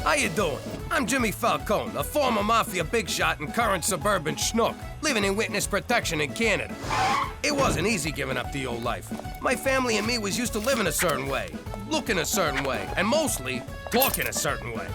How you doing? I'm Jimmy Falcone, a former mafia big shot and current suburban schnook, living in witness protection in Canada. It wasn't easy giving up the old life. My family and me was used to living a certain way, looking a certain way, and mostly talking a certain way.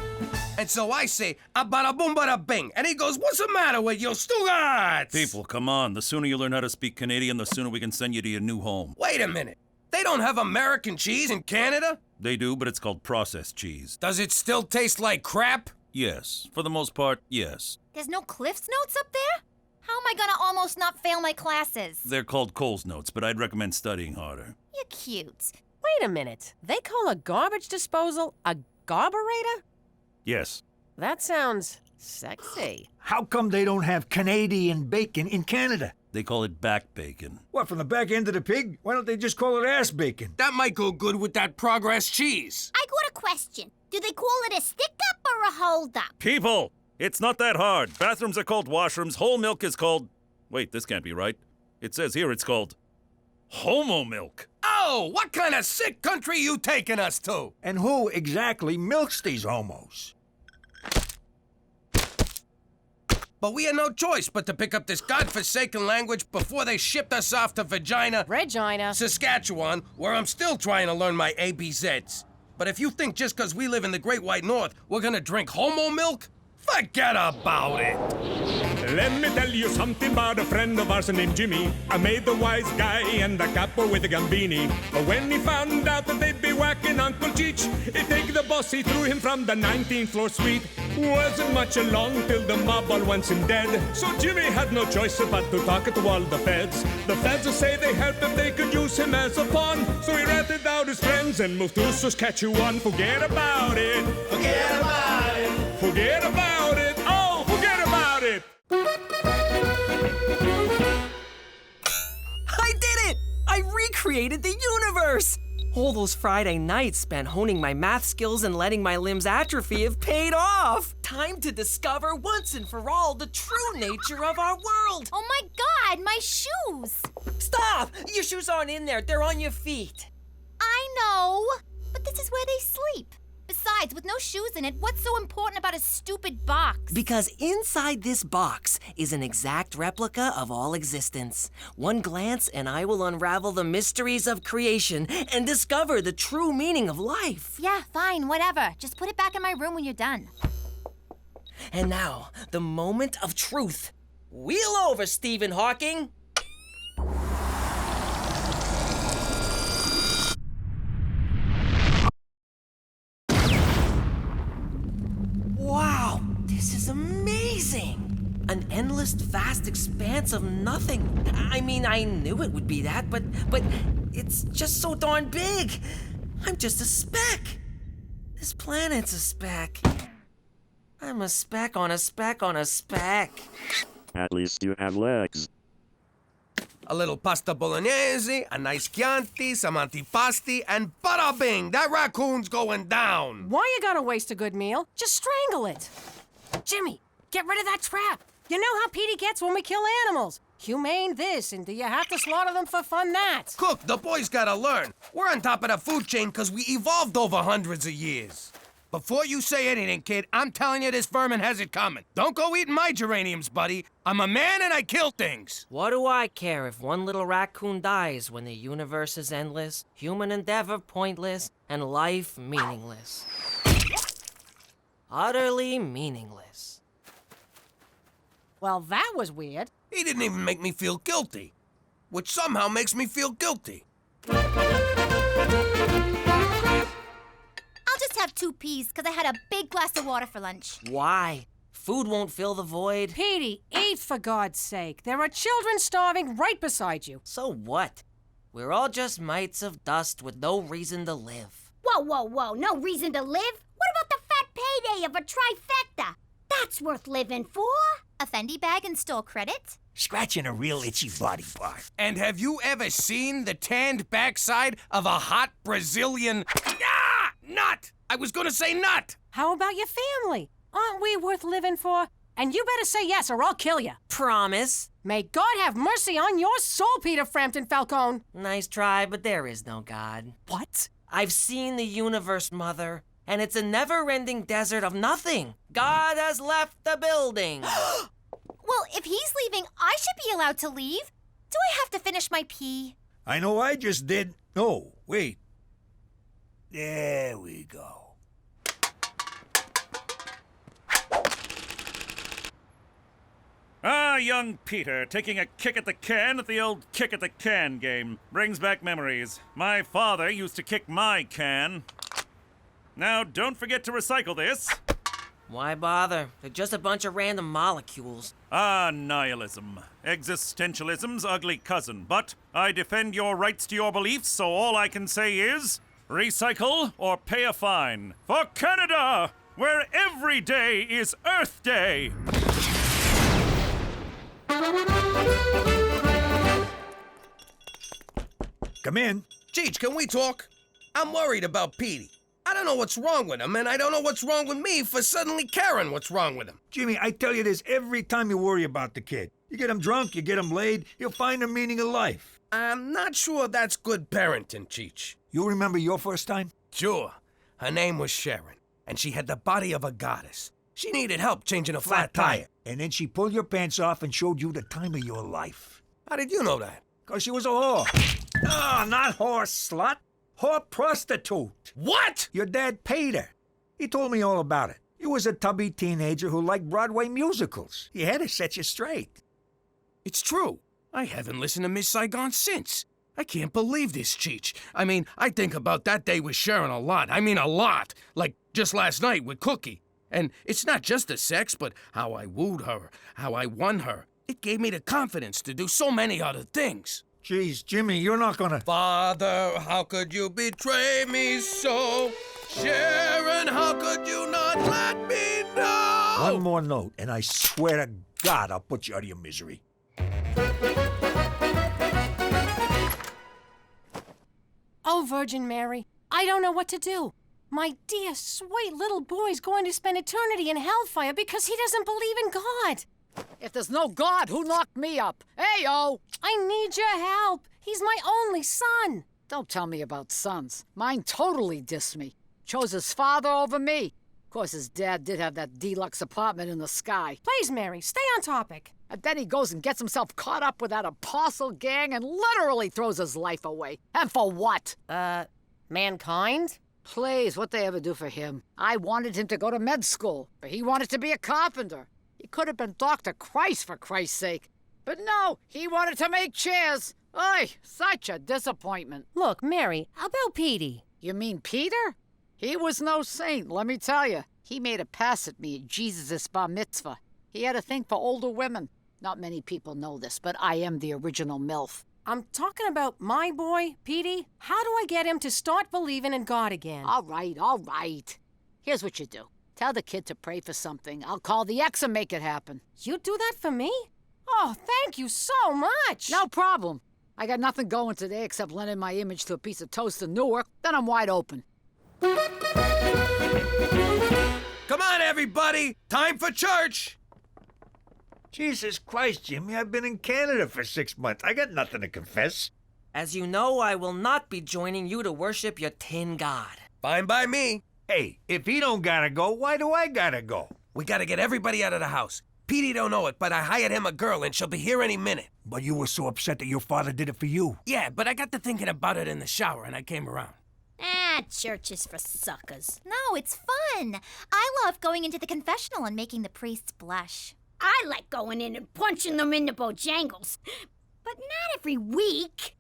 And so I say, bada boom, bada bing. And he goes, what's the matter with you, Stugatz? People, come on. The sooner you learn how to speak Canadian, the sooner we can send you to your new home. Wait a minute. They don't have American cheese in Canada? They do, but it's called processed cheese. Does it still taste like crap? Yes. For the most part, yes. There's no Cliff's Notes up there? How am I gonna almost not fail my classes? They're called Cole's Notes, but I'd recommend studying harder. You're cute. Wait a minute. They call a garbage disposal a garburator? Yes. That sounds sexy. How come they don't have Canadian bacon in Canada? They call it back bacon. What, from the back end of the pig? Why don't they just call it ass bacon? That might go good with that Progress cheese. I got a question. Do they call it a stick-up or a hold-up? People! It's not that hard. Bathrooms are called washrooms. Whole milk is called... Wait, this can't be right. It says here it's called... homo milk. Oh, what kind of sick country you taking us to? And who exactly milks these homos? But we had no choice but to pick up this godforsaken language before they shipped us off to Regina. Saskatchewan, where I'm still trying to learn my ABZs. But if you think just 'cause we live in the Great White North, we're gonna drink homo milk, forget about it. Let me tell you something about a friend of ours named Jimmy. I made the wise guy and the capo with a gambini. But when he found out that they'd be whacking Uncle Cheech, he'd take the boss, he threw him from the 19th floor suite. Wasn't much along till the mob all wants him dead. So Jimmy had no choice but to talk to all the feds. The feds say they help if they could use him as a pawn. So he ratted out his friends and moved to Saskatchewan. Forget about it. Forget about it. Forget about it. Oh, forget about it. I did it! I recreated the universe! All those Friday nights spent honing my math skills and letting my limbs atrophy have paid off! Time to discover once and for all the true nature of our world! Oh my God, my shoes! Stop! Your shoes aren't in there, they're on your feet. I know, but this is where they sleep. Besides, with no shoes in it, what's so important about a stupid box? Because inside this box is an exact replica of all existence. One glance and I will unravel the mysteries of creation and discover the true meaning of life. Yeah, fine, whatever. Just put it back in my room when you're done. And now, the moment of truth. Wheel over, Stephen Hawking! Wow, this is amazing! An endless, vast expanse of nothing. I mean, I knew it would be that, but it's just so darn big. I'm just a speck. This planet's a speck. I'm a speck on a speck on a speck. At least you have legs. A little pasta bolognese, a nice Chianti, some antipasti, and bada bing, that raccoon's going down. Why you gotta waste a good meal? Just strangle it. Jimmy, get rid of that trap. You know how Petey gets when we kill animals. Humane this, and do you have to slaughter them for fun that? Cook, the boys gotta learn. We're on top of the food chain 'cause we evolved over hundreds of years. Before you say anything, kid, I'm telling you this vermin has it coming. Don't go eating my geraniums, buddy. I'm a man and I kill things. What do I care if one little raccoon dies when the universe is endless, human endeavor pointless, and life meaningless? Utterly meaningless. Well, that was weird. He didn't even make me feel guilty, which somehow makes me feel guilty. I'll just have 2 peas, because I had a big glass of water for lunch. Why? Food won't fill the void. Petey, eat for God's sake. There are children starving right beside you. So what? We're all just mites of dust with no reason to live. Whoa, whoa, whoa, no reason to live? What about the fat payday of a trifecta? That's worth living for. A Fendi bag and store credit? Scratching a real itchy body part. And have you ever seen the tanned backside of a hot Brazilian... nut! I was gonna say nut! How about your family? Aren't we worth living for? And you better say yes or I'll kill you. Promise. May God have mercy on your soul, Peter Frampton Falcone. Nice try, but there is no God. What? I've seen the universe, Mother. and it's a never-ending desert of nothing. God has left the building. Well, if he's leaving, I should be allowed to leave. Do I have to finish my pee? I know I just did. No, wait. There we go. Ah, young Peter, taking a kick at the can at the old kick at the can game. Brings back memories. My father used to kick my can. Now, don't forget to recycle this. Why bother? They're just a bunch of random molecules. Ah, nihilism. Existentialism's ugly cousin. But I defend your rights to your beliefs, so all I can say is recycle or pay a fine. For Canada, where every day is Earth Day. Come in. Cheech, can we talk? I'm worried about Petey. I don't know what's wrong with him, and I don't know what's wrong with me for suddenly caring what's wrong with him. Jimmy, I tell you this every time you worry about the kid. You get him drunk, you get him laid, he'll find the meaning of life. I'm not sure that's good parenting, Cheech. You remember your first time? Sure. Her name was Sharon, and she had the body of a goddess. She needed help changing a flat tire. And then she pulled your pants off and showed you the time of your life. How did you know that? 'Cause she was a whore. Ah, not whore slut. Whore prostitute. What? Your dad paid her. He told me all about it. You was a tubby teenager who liked Broadway musicals. He had to set you straight. It's true. I haven't listened to Miss Saigon since. I can't believe this, Cheech. I mean, I think about that day with Sharon a lot. I mean, a lot. Like just last night with Cookie. And it's not just the sex, but how I wooed her, how I won her. It gave me the confidence to do so many other things. Jeez, Jimmy, you're not gonna... Father, how could you betray me so? Sharon, how could you not let me know? One more note, and I swear to God I'll put you out of your misery. Oh, Virgin Mary, I don't know what to do. My dear, sweet little boy's going to spend eternity in hellfire because he doesn't believe in God. If there's no God, who knocked me up? Hey-o! I need your help. He's my only son. Don't tell me about sons. Mine totally dissed me. Chose his father over me. Of course, his dad did have that deluxe apartment in the sky. Please, Mary, stay on topic. And then he goes and gets himself caught up with that apostle gang and literally throws his life away. And for what? Mankind? Please, what'd they ever do for him? I wanted him to go to med school, but he wanted to be a carpenter. He could have been Dr. Christ, for Christ's sake. But no, he wanted to make chairs. Oy, such a disappointment. Look, Mary, how about Petey? You mean Peter? He was no saint, let me tell you. He made a pass at me at Jesus' bar mitzvah. He had a thing for older women. Not many people know this, but I am the original MILF. I'm talking about my boy, Petey. How do I get him to start believing in God again? All right. Here's what you do. Tell the kid to pray for something. I'll call the ex and make it happen. You do that for me? Oh, thank you so much. No problem. I got nothing going today except lending my image to a piece of toast in Newark. Then I'm wide open. Come on, everybody! Time for church! Jesus Christ, Jimmy, I've been in Canada for 6 months. I got nothing to confess. As you know, I will not be joining you to worship your tin god. Fine by me. Hey, if he don't gotta go, why do I gotta go? We gotta get everybody out of the house. Petey don't know it, but I hired him a girl and she'll be here any minute. But you were so upset that your father did it for you. Yeah, but I got to thinking about it in the shower and I came around. Church is for suckers. No, it's fun. I love going into the confessional and making the priests blush. I like going in and punching them in the bojangles. But not every week.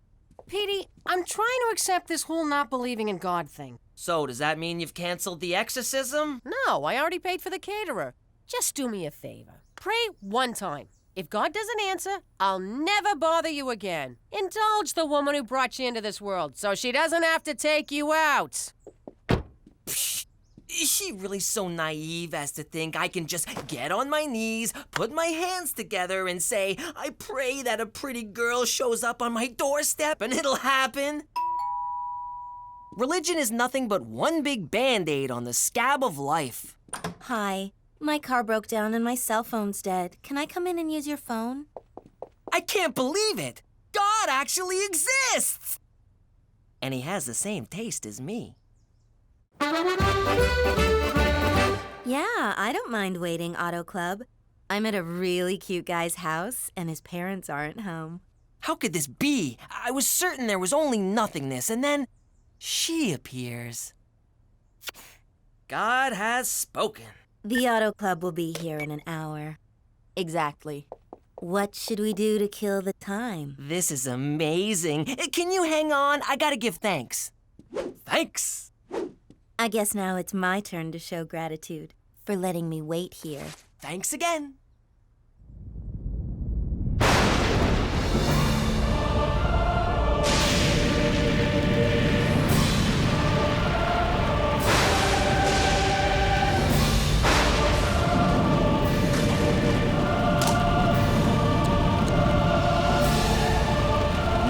Petey, I'm trying to accept this whole not believing in God thing. So, does that mean you've canceled the exorcism? No, I already paid for the caterer. Just do me a favor. Pray one time. If God doesn't answer, I'll never bother you again. Indulge the woman who brought you into this world so she doesn't have to take you out. Is she really so naive as to think I can just get on my knees, put my hands together, and say, I pray that a pretty girl shows up on my doorstep and it'll happen? Religion is nothing but one big Band-Aid on the scab of life. Hi. My car broke down and my cell phone's dead. Can I come in and use your phone? I can't believe it! God actually exists! And he has the same taste as me. Yeah, I don't mind waiting, Auto Club. I'm at a really cute guy's house, and his parents aren't home. How could this be? I was certain there was only nothingness, and then she appears. God has spoken. The Auto Club will be here in an hour. Exactly. What should we do to kill the time? This is amazing. Can you hang on? I gotta give thanks. Thanks. I guess now it's my turn to show gratitude for letting me wait here. Thanks again.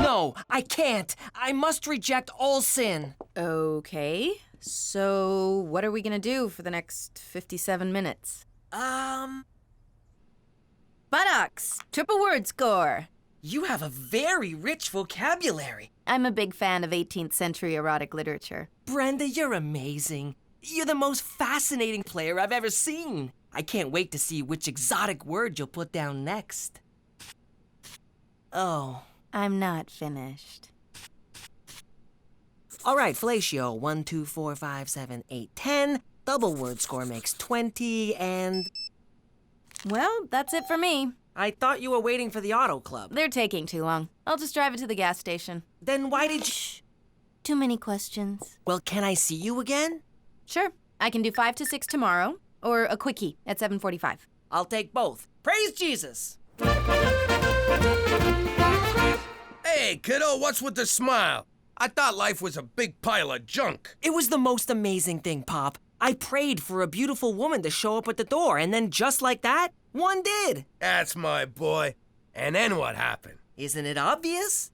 No, I can't. I must reject all sin. Okay, so what are we gonna do for the next 57 minutes? Buttocks! Triple word score! You have a very rich vocabulary. I'm a big fan of 18th century erotic literature. Brenda, you're amazing. You're the most fascinating player I've ever seen. I can't wait to see which exotic word you'll put down next. Oh. I'm not finished. All right, fellatio. 1, 2, 4, 5, 7, 8, 10. Double word score makes 20, and... Well, that's it for me. I thought you were waiting for the Auto Club. They're taking too long. I'll just drive it to the gas station. Then why did you... Shh. Too many questions. Well, can I see you again? Sure. I can do 5 to 6 tomorrow, or a quickie at 7:45. I'll take both. Praise Jesus! Hey, kiddo, what's with the smile? I thought life was a big pile of junk. It was the most amazing thing, Pop. I prayed for a beautiful woman to show up at the door, and then just like that, one did. That's my boy. And then what happened? Isn't it obvious?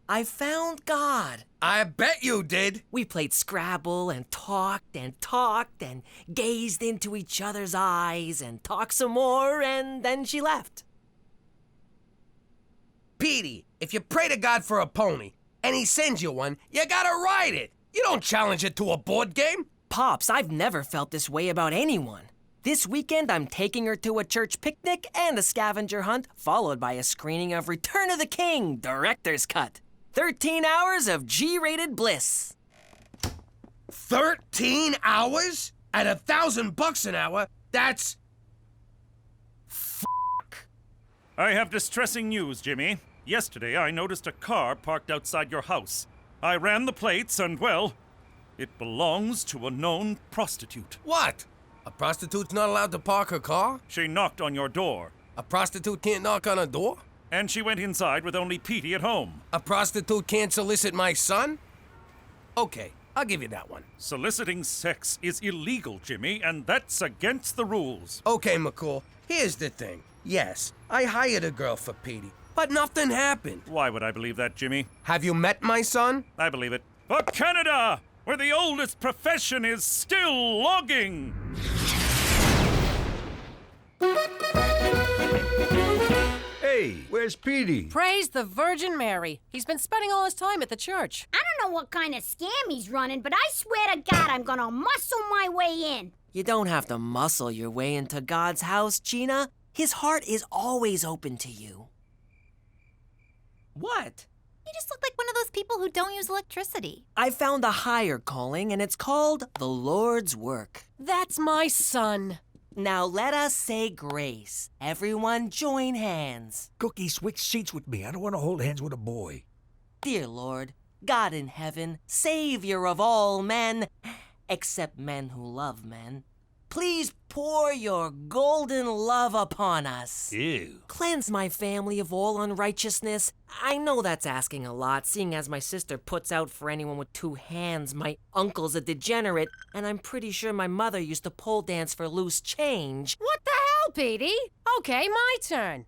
I found God. I bet you did. We played Scrabble and talked and gazed into each other's eyes and talked some more, and then she left. Petey, if you pray to God for a pony and he sends you one, you gotta ride it. You don't challenge it to a board game. Pops, I've never felt this way about anyone. This weekend, I'm taking her to a church picnic and a scavenger hunt, followed by a screening of Return of the King, Director's Cut. 13 hours of G-rated bliss. 13 hours? At $1,000 an hour? That's... I have distressing news, Jimmy. Yesterday, I noticed a car parked outside your house. I ran the plates and, well, it belongs to a known prostitute. What? A prostitute's not allowed to park her car? She knocked on your door. A prostitute can't knock on a door? And she went inside with only Petey at home. A prostitute can't solicit my son? Okay, I'll give you that one. Soliciting sex is illegal, Jimmy, and that's against the rules. Okay, McCall, here's the thing. Yes, I hired a girl for Petey, but nothing happened. Why would I believe that, Jimmy? Have you met my son? I believe it. For Canada, where the oldest profession is still logging! Hey, where's Petey? Praise the Virgin Mary. He's been spending all his time at the church. I don't know what kind of scam he's running, but I swear to God I'm gonna muscle my way in. You don't have to muscle your way into God's house, Gina. His heart is always open to you. What? You just look like one of those people who don't use electricity. I found a higher calling, and it's called the Lord's work. That's my son. Now let us say grace. Everyone join hands. Cookie, switch seats with me. I don't want to hold hands with a boy. Dear Lord, God in heaven, Savior of all men, except men who love men, please pour your golden love upon us. Ew. Cleanse my family of all unrighteousness. I know that's asking a lot, seeing as my sister puts out for anyone with 2 hands. My uncle's a degenerate, and I'm pretty sure my mother used to pole dance for loose change. What the hell, Petey? Okay, my turn.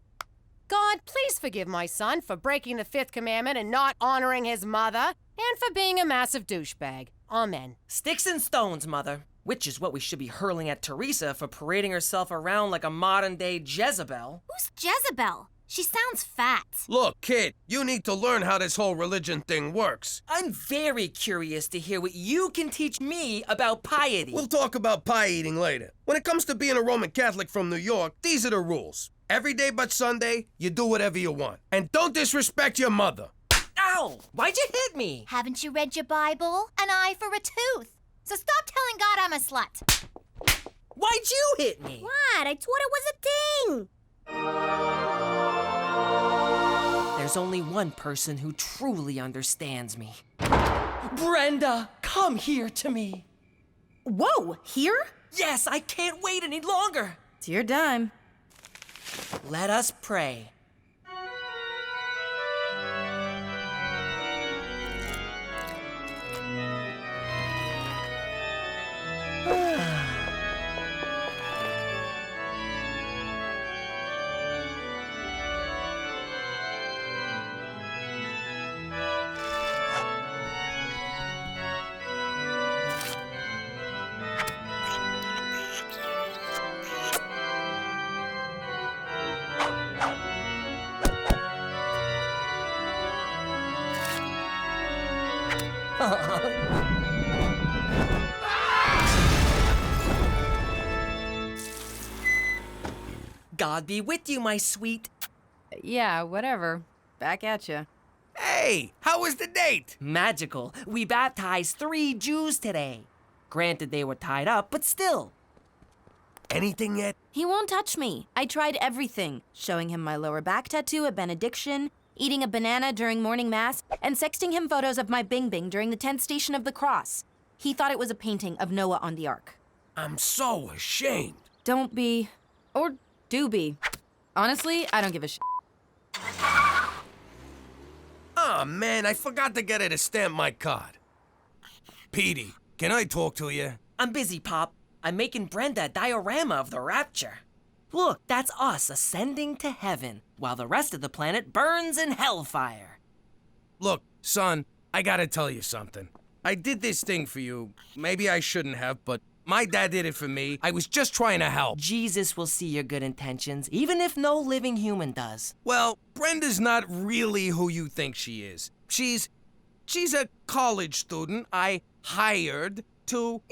God, please forgive my son for breaking the 5th commandment and not honoring his mother, and for being a massive douchebag. Amen. Sticks and stones, Mother. Which is what we should be hurling at Teresa for parading herself around like a modern-day Jezebel. Who's Jezebel? She sounds fat. Look, kid, you need to learn how this whole religion thing works. I'm very curious to hear what you can teach me about piety. We'll talk about pie eating later. When it comes to being a Roman Catholic from New York, these are the rules. Every day but Sunday, you do whatever you want. And don't disrespect your mother. Ow! Why'd you hit me? Haven't you read your Bible? An eye for a tooth. So stop telling God I'm a slut. Why'd you hit me? What? I thought it was a thing. There's only one person who truly understands me. Brenda, come here to me. Whoa, here? Yes, I can't wait any longer. It's your dime. Let us pray. God be with you, my sweet. Yeah, whatever. Back at you. Hey, how was the date? Magical. We baptized 3 Jews today. Granted, they were tied up, but still. Anything yet? He won't touch me. I tried everything. Showing him my lower back tattoo at benediction, eating a banana during morning mass, and sexting him photos of my Bing Bing during the 10th station of the cross. He thought it was a painting of Noah on the ark. I'm so ashamed. Don't be. Or do be. Honestly, I don't give a shit. Aw, man, I forgot to get her to stamp my card. Petey, can I talk to you? I'm busy, Pop. I'm making Brenda a diorama of the rapture. Look, that's us ascending to heaven, while the rest of the planet burns in hellfire. Look, son, I gotta tell you something. I did this thing for you. Maybe I shouldn't have, but my dad did it for me. I was just trying to help. Jesus will see your good intentions, even if no living human does. Well, Brenda's not really who you think she is. She's a college student I hired to,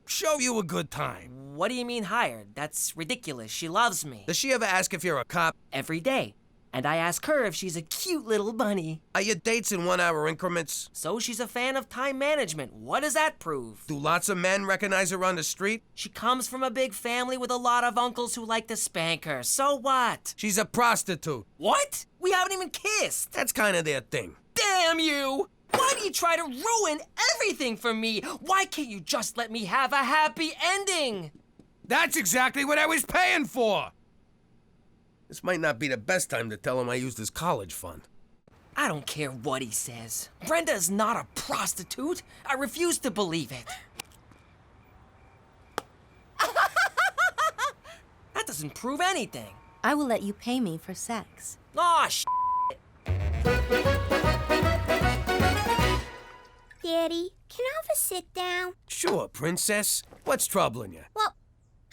show you a good time. What do you mean hired? That's ridiculous. She loves me. Does she ever ask if you're a cop? Every day. And I ask her if she's a cute little bunny. Are your dates in 1-hour increments? So she's a fan of time management. What does that prove? Do lots of men recognize her on the street? She comes from a big family with a lot of uncles who like to spank her. So what? She's a prostitute. What? We haven't even kissed. That's kind of their thing. Damn you! Why do you try to ruin everything for me? Why can't you just let me have a happy ending? That's exactly what I was paying for! This might not be the best time to tell him I used his college fund. I don't care what he says. Brenda is not a prostitute. I refuse to believe it. That doesn't prove anything. I will let you pay me for sex. Aw, Daddy, can I have a sit down? Sure, princess. What's troubling you? Well,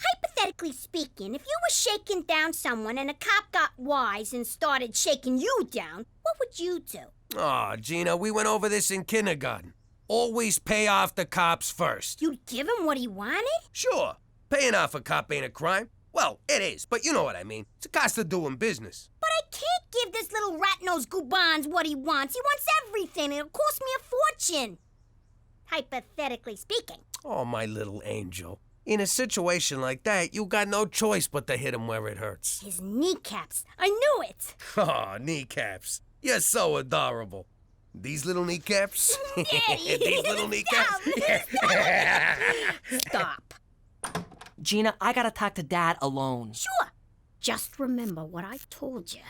hypothetically speaking, if you were shaking down someone and a cop got wise and started shaking you down, what would you do? Aw, Gina, we went over this in kindergarten. Always pay off the cops first. You'd give him what he wanted? Sure. Paying off a cop ain't a crime. Well, it is, but you know what I mean. It's a cost of doing business. But I can't give this little rat-nosed goobans what he wants. He wants everything. It'll cost me a fortune. Hypothetically speaking. Oh, my little angel. In a situation like that, you got no choice but to hit him where it hurts. His kneecaps. I knew it. Oh, kneecaps. You're so adorable. These little kneecaps? Daddy. These little kneecaps? Stop. Gina, I gotta talk to Dad alone. Sure. Just remember what I told you.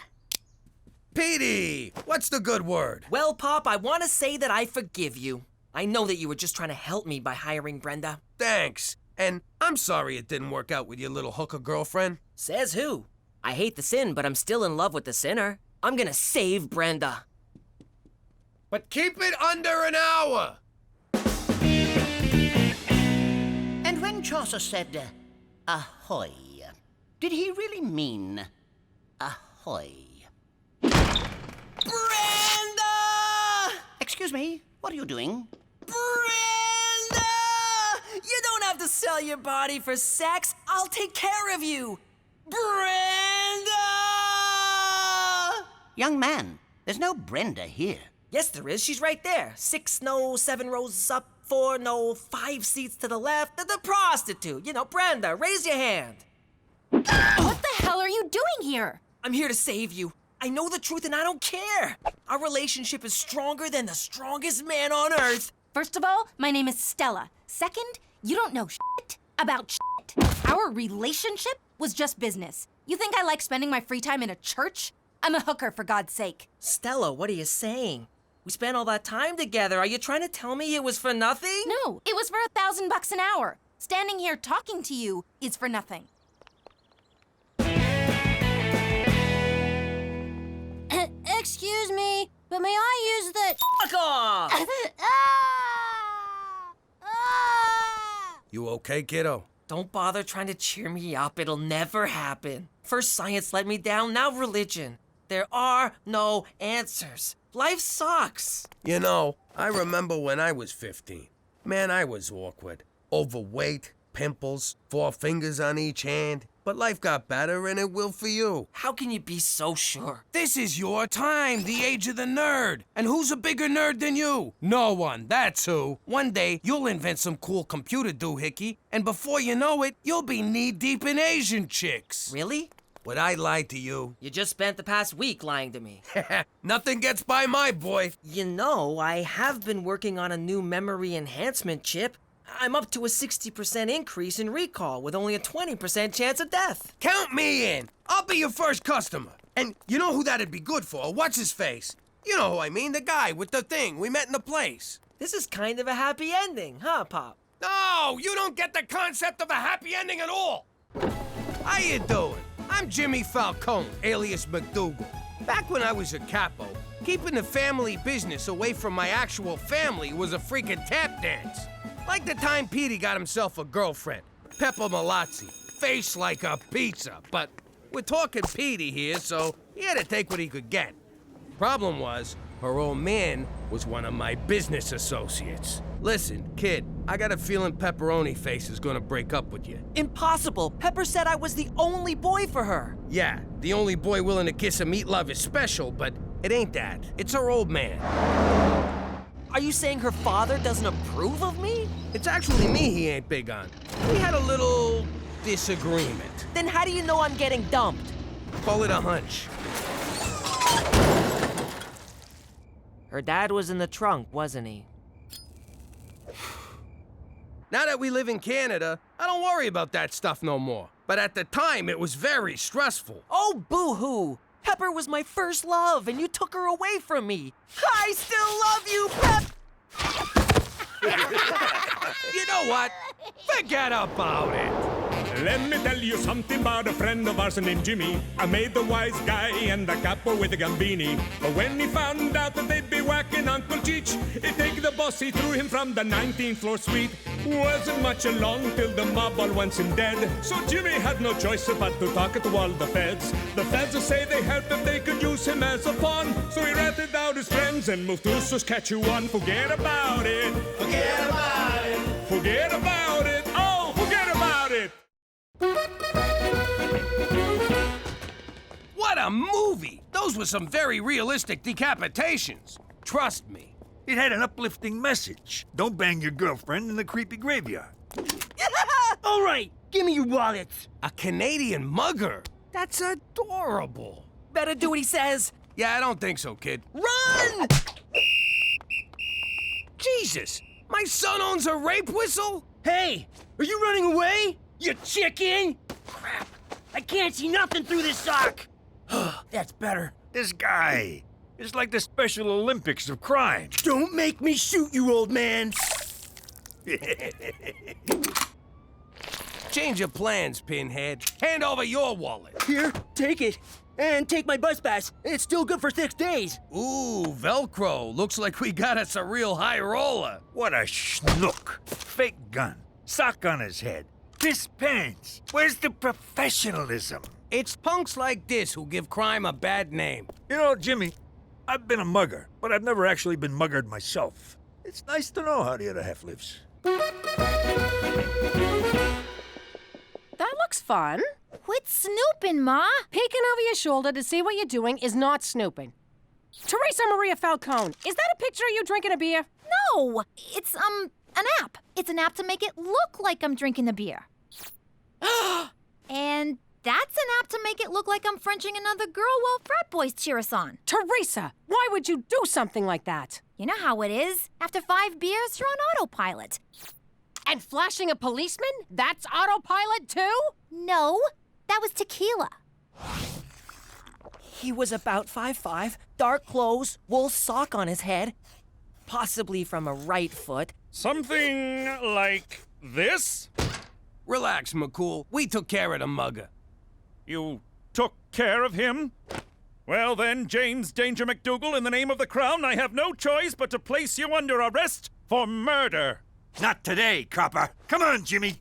Petey, what's the good word? Well, Pop, I want to say that I forgive you. I know that you were just trying to help me by hiring Brenda. Thanks. And I'm sorry it didn't work out with your little hooker girlfriend. Says who? I hate the sin, but I'm still in love with the sinner. I'm gonna save Brenda. But keep it under an hour. And when Chaucer said, ahoy, did he really mean ahoy? Excuse me, what are you doing? Brenda! You don't have to sell your body for sex. I'll take care of you. Brenda! Young man, there's no Brenda here. Yes, there is. She's right there. 6 no, 7 rows up, 4 no, 5 seats to the left. The prostitute. You know, Brenda, raise your hand. What the hell are you doing here? I'm here to save you. I know the truth and I don't care. Our relationship is stronger than the strongest man on earth. First of all, my name is Stella. Second, you don't know shit about shit. Our relationship was just business. You think I like spending my free time in a church? I'm a hooker, for God's sake. Stella, what are you saying? We spent all that time together. Are you trying to tell me it was for nothing? No, it was for $1,000 an hour. Standing here talking to you is for nothing. Excuse me, but may I use the... Fuck off! You okay, kiddo? Don't bother trying to cheer me up. It'll never happen. First science let me down, now religion. There are no answers. Life sucks. You know, I remember when I was 15. Man, I was awkward. Overweight, pimples, 4 fingers on each hand. But life got better and it will for you. How can you be so sure? This is your time, the age of the nerd. And who's a bigger nerd than you? No one, that's who. One day, you'll invent some cool computer doohickey, and before you know it, you'll be knee-deep in Asian chicks. Really? Would I lie to you? You just spent the past week lying to me. Nothing gets by my boy. You know, I have been working on a new memory enhancement chip. I'm up to a 60% increase in recall with only a 20% chance of death. Count me in. I'll be your first customer. And you know who that'd be good for? What's his face? You know who I mean, the guy with the thing we met in the place. This is kind of a happy ending, huh, Pop? No, you don't get the concept of a happy ending at all. How you doing? I'm Jimmy Falcone, alias McDougal. Back when I was a capo, keeping the family business away from my actual family was a freaking tap dance. Like the time Petey got himself a girlfriend, Pepper Malazzi, face like a pizza. But we're talking Petey here, so he had to take what he could get. Problem was, her old man was one of my business associates. Listen, kid, I got a feeling Pepperoni Face is gonna break up with you. Impossible. Pepper said I was the only boy for her. Yeah, the only boy willing to kiss and meet love is special, but it ain't that. It's her old man. Are you saying her father doesn't approve of me? It's actually me he ain't big on. We had a little disagreement. Then how do you know I'm getting dumped? Call it a hunch. Her dad was in the trunk, wasn't he? Now that we live in Canada, I don't worry about that stuff no more. But at the time, it was very stressful. Oh, boo-hoo! Pepper was my first love, and you took her away from me. I still love you, You know what? Forget about it. Let me tell you something about a friend of ours named Jimmy. I made the wise guy and the capo with the gambini. But when he found out that they'd be whacking Uncle Cheech, he'd take the boss, he threw him from the 19th floor suite. Wasn't much along till the mob all wants him dead. So Jimmy had no choice but to talk to all the feds. The feds will say they helped if they could use him as a pawn. So he ratted out his friends and moved to Saskatchewan. Forget about it. Forget about it. Forget about it. Oh, forget about it. What a movie! Those were some very realistic decapitations. Trust me. It had an uplifting message. Don't bang your girlfriend in the creepy graveyard. All right, give me your wallets. A Canadian mugger? That's adorable. Better do what he says. Yeah, I don't think so, kid. Run! Jesus! My son owns a rape whistle? Hey, are you running away? You chicken! Crap, I can't see nothing through this sock. That's better. This guy is like the Special Olympics of crime. Don't make me shoot you, old man. Change of plans, Pinhead. Hand over your wallet. Here, take it. And take my bus pass. It's still good for 6 days. Ooh, Velcro. Looks like we got us a real high roller. What a schnook. Fake gun. Sock on his head. Piss pants. Where's the professionalism? It's punks like this who give crime a bad name. You know, Jimmy, I've been a mugger, but I've never actually been muggered myself. It's nice to know how the other half lives. That looks fun. Quit snooping, Ma. Peeking over your shoulder to see what you're doing is not snooping. Teresa Maria Falcone, is that a picture of you drinking a beer? No, it's, an app. It's an app to make it look like I'm drinking a beer. And that's an app to make it look like I'm Frenching another girl while frat boys cheer us on. Teresa, why would you do something like that? You know how it is. After 5 beers, you're on autopilot. And flashing a policeman? That's autopilot too? No, that was tequila. He was about 5'5", dark clothes, wool sock on his head, possibly from a right foot. Something like this? Relax, McCool. We took care of the mugger. You took care of him? Well then, James Danger McDougal, in the name of the Crown, I have no choice but to place you under arrest for murder. Not today, copper. Come on, Jimmy.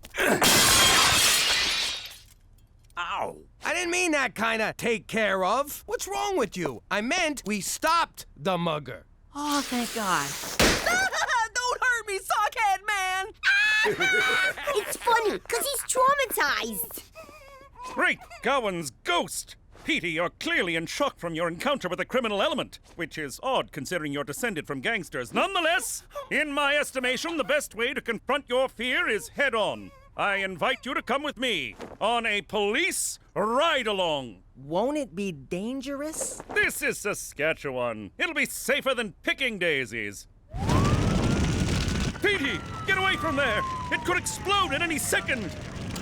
Ow. I didn't mean that kind of take care of. What's wrong with you? I meant we stopped the mugger. Oh, thank God. Don't hurt me, sockhead man! It's funny, because he's traumatized. Great Gowan's ghost! Petey, you're clearly in shock from your encounter with the criminal element, which is odd considering you're descended from gangsters. Nonetheless, in my estimation, the best way to confront your fear is head-on. I invite you to come with me on a police ride-along. Won't it be dangerous? This is Saskatchewan. It'll be safer than picking daisies. Petey, get away from there! It could explode at any second!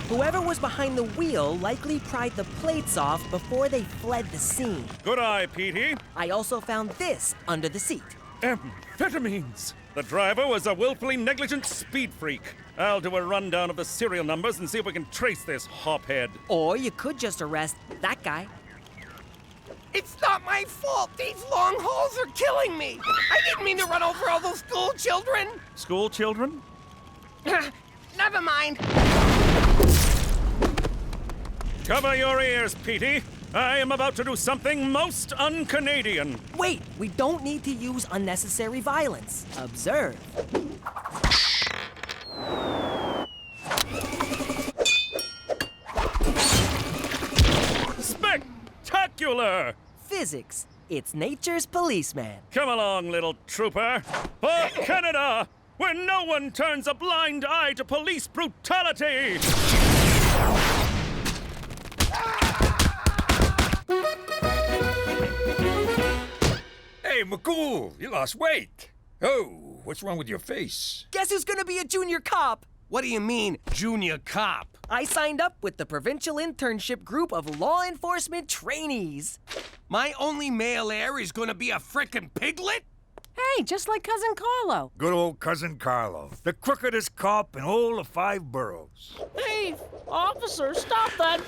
Whoever was behind the wheel likely pried the plates off before they fled the scene. Good eye, Petey. I also found this under the seat. Amphetamines. The driver was a willfully negligent speed freak. I'll do a rundown of the serial numbers and see if we can trace this hophead. Or you could just arrest that guy. It's not my fault. These long hauls are killing me. I didn't mean to run over all those school children. School children? Never mind. Cover your ears, Petey. I am about to do something most un-Canadian. Wait, we don't need to use unnecessary violence. Observe. Spectacular! Physics. It's nature's policeman. Come along, little trooper. For Canada, where no one turns a blind eye to police brutality! Hey, McCool, you lost weight. Oh, what's wrong with your face? Guess who's gonna be a junior cop? What do you mean, junior cop? I signed up with the provincial internship group of law enforcement trainees. My only male heir is gonna be a frickin' piglet? Hey, just like Cousin Carlo. Good old cousin Carlo, the crookedest cop in all the 5 boroughs. Hey, officer, stop that!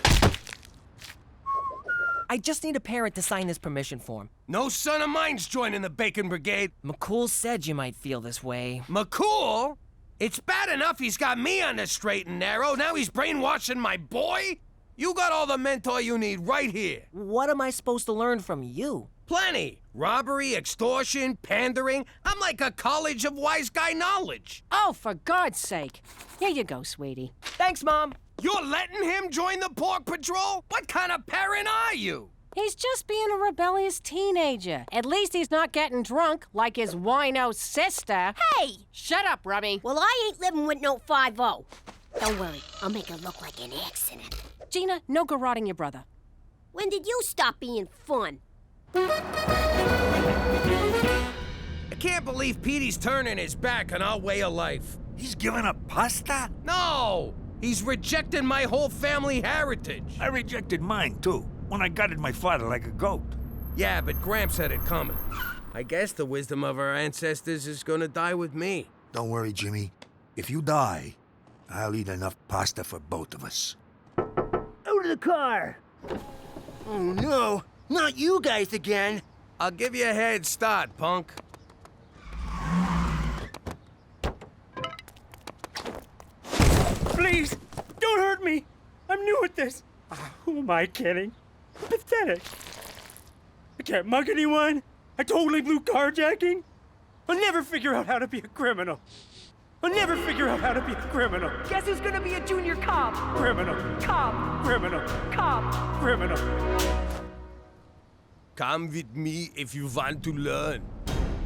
I just need a parent to sign this permission form. No son of mine's joining the Bacon Brigade. McCool said you might feel this way. McCool? It's bad enough he's got me on the straight and narrow. Now he's brainwashing my boy? You got all the mentor you need right here. What am I supposed to learn from you? Plenty. Robbery, extortion, pandering. I'm like a college of wise guy knowledge. Oh, for God's sake. Here you go, sweetie. Thanks, Mom. You're letting him join the Pork Patrol? What kind of parent are you? He's just being a rebellious teenager. At least he's not getting drunk like his wino sister. Hey! Shut up, Rummy. Well, I ain't living with no 5-0. Don't worry, I'll make it look like an accident. Gina, no garroting your brother. When did you stop being fun? I can't believe Petey's turning his back on our way of life. He's giving up pasta? No! He's rejecting my whole family heritage. I rejected mine, too, when I gutted my father like a goat. Yeah, but Gramps had it coming. I guess the wisdom of our ancestors is gonna die with me. Don't worry, Jimmy. If you die, I'll eat enough pasta for both of us. Out of the car! Oh no, not you guys again! I'll give you a head start, punk. Please, don't hurt me! I'm new at this. Who am I kidding? I'm pathetic. I can't mug anyone. I totally blew carjacking. I'll never figure out how to be a criminal. I'll never figure out how to be a criminal. Guess who's gonna be a junior cop? Criminal. Cop. Criminal. Cop. Criminal. Come with me if you want to learn.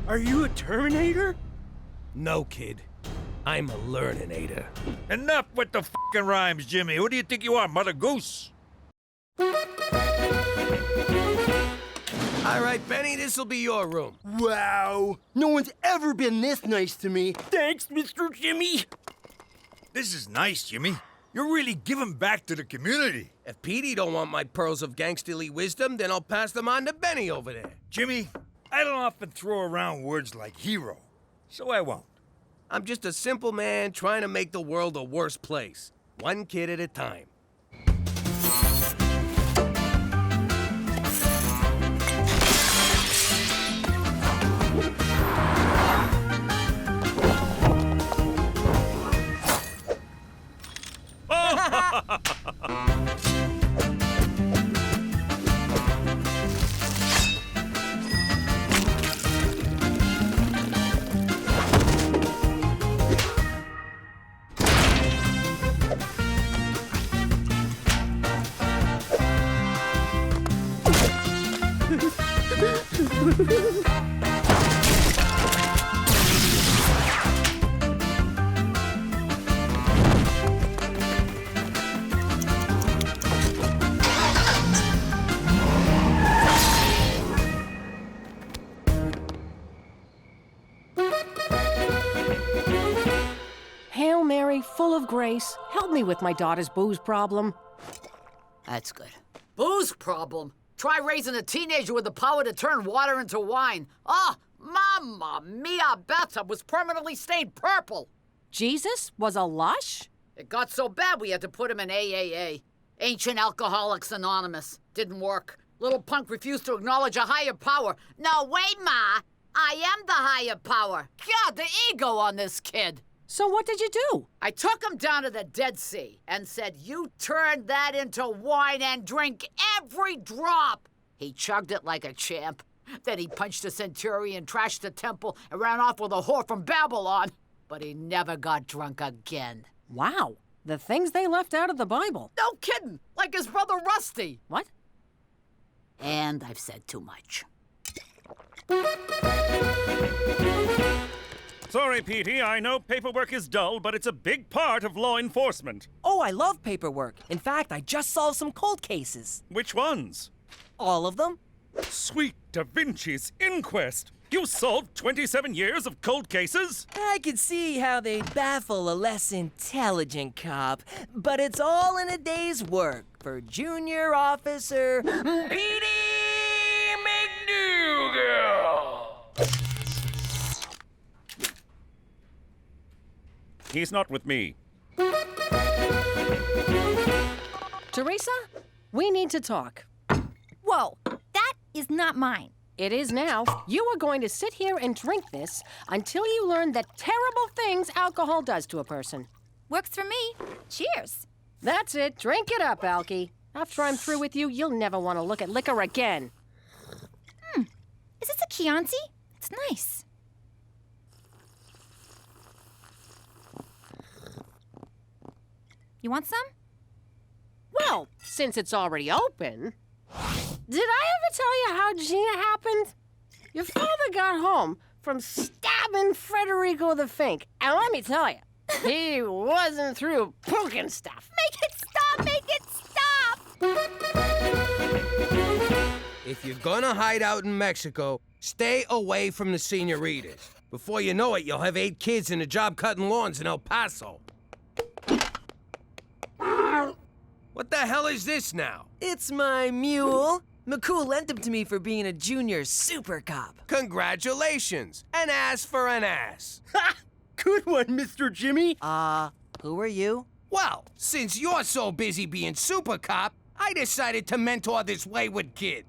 Are you a Terminator? No, kid. I'm a learninator. Enough with the f***ing rhymes, Jimmy. Who do you think you are, Mother Goose? All right, Benny, this'll be your room. Wow. No one's ever been this nice to me. Thanks, Mr. Jimmy. This is nice, Jimmy. You're really giving back to the community. If Petey don't want my pearls of gangsterly wisdom, then I'll pass them on to Benny over there. Jimmy, I don't often throw around words like hero, so I won't. I'm just a simple man trying to make the world a worse place, one kid at a time. Hail Mary, full of grace, help me with my daughter's booze problem. That's good. Booze problem? Try raising a teenager with the power to turn water into wine. Oh, Mamma Mia, bathtub was permanently stained purple. Jesus was a lush? It got so bad we had to put him in AAA. Ancient Alcoholics Anonymous. Didn't work. Little punk refused to acknowledge a higher power. No, wait, Ma. I am the higher power. God, the ego on this kid. So what did you do? I took him down to the Dead Sea and said, you turn that into wine and drink every drop. He chugged it like a champ. Then he punched a centurion, trashed the temple, and ran off with a whore from Babylon. But he never got drunk again. Wow, the things they left out of the Bible. No kidding, like his brother Rusty. What? And I've said too much. Sorry, Petey, I know paperwork is dull, but it's a big part of law enforcement. Oh, I love paperwork. In fact, I just solved some cold cases. Which ones? All of them. Sweet Da Vinci's inquest! You solved 27 years of cold cases? I can see how they baffle a less intelligent cop, but it's all in a day's work for Junior Officer Petey McDougal. He's not with me. Teresa, we need to talk. Whoa, that is not mine. It is now. You are going to sit here and drink this until you learn the terrible things alcohol does to a person. Works for me. Cheers. That's it. Drink it up, Alky. After I'm through with you, you'll never want to look at liquor again. Is this a Chianti? It's nice. You want some? Well, since it's already open... Did I ever tell you how Gina happened? Your father got home from stabbing Federico the Fink. And let me tell you, he wasn't through poking stuff. Make it stop! Make it stop! If you're gonna hide out in Mexico, stay away from the senoritas. Before you know it, you'll have 8 kids and a job cutting lawns in El Paso. What the hell is this now? It's my mule. McCool lent him to me for being a junior super cop. Congratulations! An ass for an ass. Ha! Good one, Mr. Jimmy. Who are you? Well, since you're so busy being super cop, I decided to mentor this wayward kid.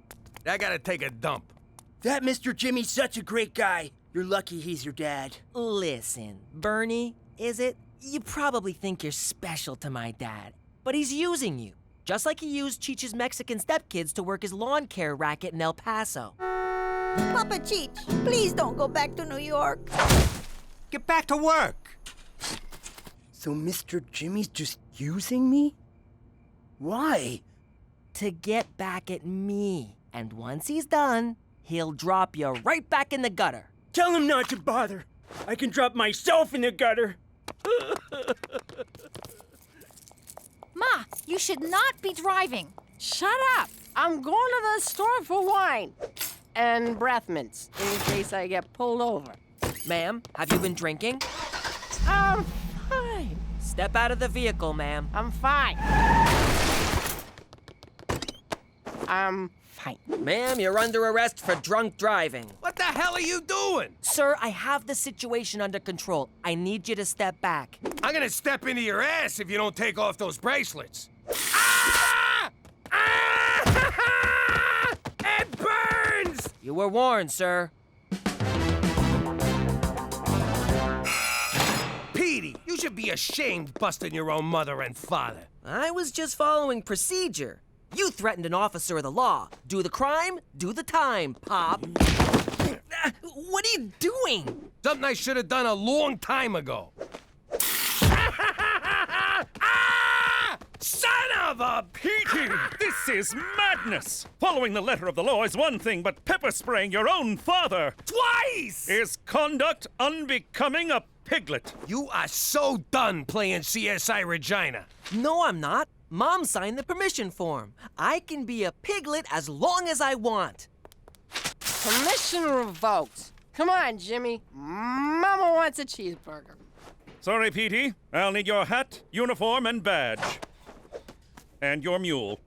I gotta take a dump. That Mr. Jimmy's such a great guy. You're lucky he's your dad. Listen, Bernie, is it? You probably think you're special to my dad, but he's using you. Just like he used Cheech's Mexican stepkids to work his lawn care racket in El Paso. Papa Cheech, please don't go back to New York. Get back to work. So Mr. Jimmy's just using me? Why? To get back at me. And once he's done, he'll drop you right back in the gutter. Tell him not to bother. I can drop myself in the gutter. Ma, you should not be driving. Shut up! I'm going to the store for wine. And breath mints, in case I get pulled over. Ma'am, have you been drinking? I'm fine. Step out of the vehicle, ma'am. I'm fine. I'm fine. Ma'am, you're under arrest for drunk driving. What the hell are you doing? Sir, I have the situation under control. I need you to step back. I'm gonna step into your ass if you don't take off those bracelets. Ah! Ah! It burns! You were warned, sir. Petey, you should be ashamed busting your own mother and father. I was just following procedure. You threatened an officer of the law. Do the crime, do the time, Pop. What are you doing? Something I should have done a long time ago. Son of a... Petey, this is madness! Following the letter of the law is one thing, but pepper spraying your own father Twice! is conduct unbecoming a piglet. You are so done playing CSI Regina. No, I'm not. Mom signed the permission form. I can be a piglet as long as I want. Permission revoked. Come on, Jimmy. Mama wants a cheeseburger. Sorry, Petey. I'll need your hat, uniform, and badge. And your mule.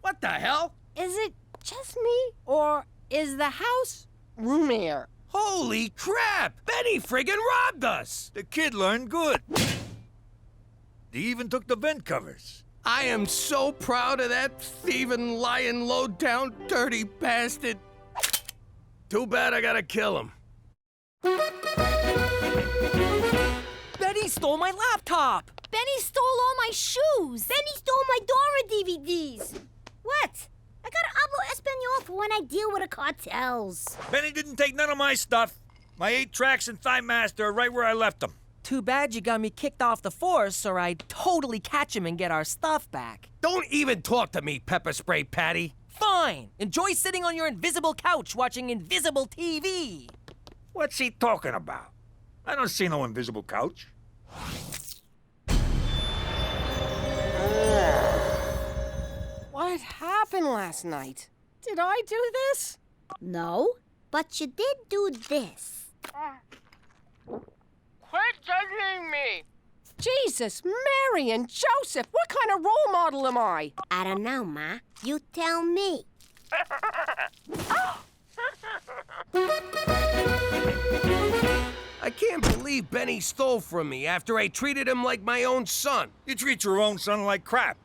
What the hell? Is it just me, or is the house roomier? Holy crap! Benny friggin' robbed us! The kid learned good. They even took the vent covers. I am so proud of that thieving, lying, low-down, dirty bastard. Too bad I gotta kill him. Betty stole my laptop! Benny stole all my shoes. Benny stole my Dora DVDs. What? I gotta upload Espanol for when I deal with the cartels. Benny didn't take none of my stuff. My 8 tracks and Thigh Master are right where I left them. Too bad you got me kicked off the force, or I'd totally catch him and get our stuff back. Don't even talk to me, Pepper Spray Patty. Fine! Enjoy sitting on your invisible couch watching invisible TV! What's he talking about? I don't see no invisible couch. What happened last night? Did I do this? No, but you did do this. Quit judging me! Jesus, Mary and Joseph, what kind of role model am I? I don't know, Ma. You tell me. I can't believe Benny stole from me after I treated him like my own son. You treat your own son like crap.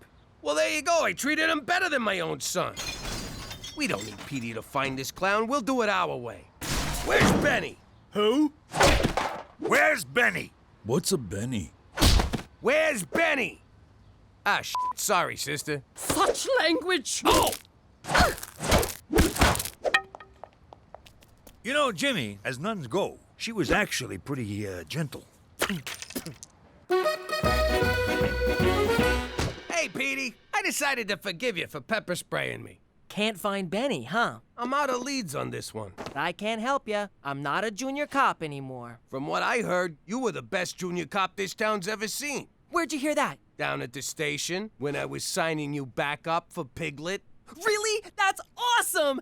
Well, there you go. I treated him better than my own son. We don't need Petey to find this clown. We'll do it our way. Where's Benny? Who? Where's Benny? What's a Benny? Where's Benny? Ah, shit. Sorry, sister. Such language! Oh! You know, Jimmy, as nuns go, she was actually pretty, gentle. Hey, Petey. I decided to forgive you for pepper spraying me. Can't find Benny, huh? I'm out of leads on this one. I can't help you. I'm not a junior cop anymore. From what I heard, you were the best junior cop this town's ever seen. Where'd you hear that? Down at the station, when I was signing you back up for P.I.G.L.E.T. Really? That's awesome!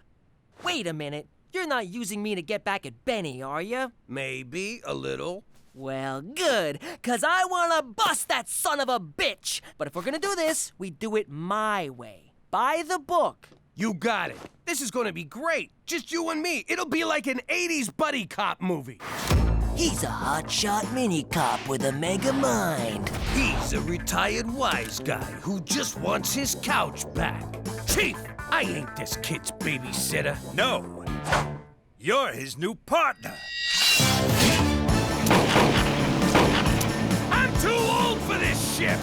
Wait a minute. You're not using me to get back at Benny, are you? Maybe a little. Well, good, 'cause I wanna bust that son of a bitch! But if we're gonna do this, we do it my way. By the book. You got it. This is gonna be great. Just you and me. It'll be like an 80s buddy cop movie. He's a hotshot mini cop with a mega mind. He's a retired wise guy who just wants his couch back. Chief, I ain't this kid's babysitter. No. You're his new partner. ship.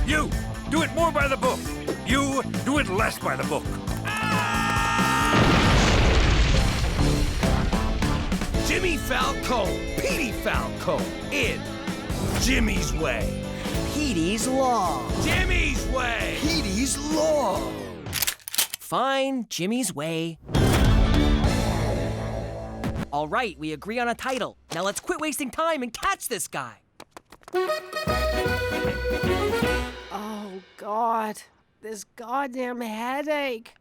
You, do it more by the book. You, do it less by the book. Jimmy Falcone, Petey Falcone, in Jimmy's Way. Petey's Law. Jimmy's Way. Petey's Law. Fine, Jimmy's Way. All right, we agree on a title. Now let's quit wasting time and catch this guy. Oh, God. This goddamn headache.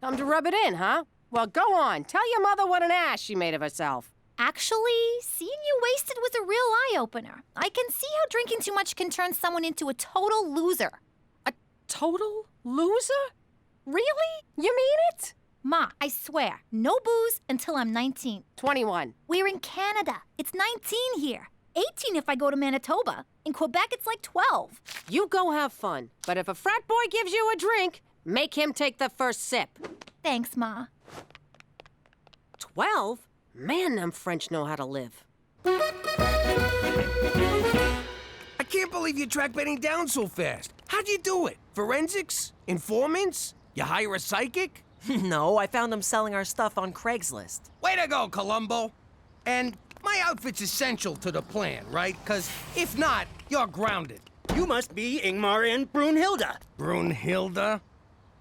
Time to rub it in, huh? Well, go on. Tell your mother what an ass she made of herself. Actually, seeing you wasted was a real eye-opener. I can see how drinking too much can turn someone into a total loser. A total loser? Really? You mean it? Ma, I swear, no booze until I'm 19. 21. We're in Canada. It's 19 here. 18 if I go to Manitoba. In Quebec, it's like 12. You go have fun. But if a frat boy gives you a drink, make him take the first sip. Thanks, Ma. 12? Man, them French know how to live. I can't believe you tracked Benny down so fast. How'd you do it? Forensics? Informants? You hire a psychic? No, I found him selling our stuff on Craigslist. Way to go, Columbo. And my outfit's essential to the plan, right? Because if not, you're grounded. You must be Ingmar and Brunhilde. Brunhilde?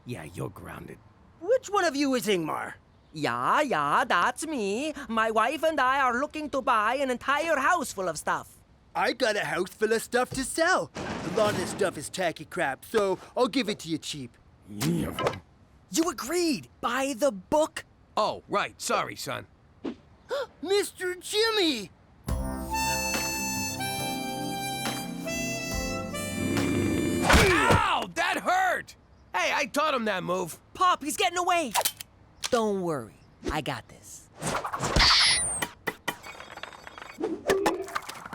Yeah, you're grounded. Which one of you is Ingmar? Yeah, that's me. My wife and I are looking to buy an entire house full of stuff. I got a house full of stuff to sell. A lot of this stuff is tacky crap, so I'll give it to you cheap. Yeah. You agreed. Buy the book. Oh, right. Sorry, son. Mr. Jimmy! Ow! That hurt! Hey, I taught him that move. Pop, he's getting away. Don't worry. I got this.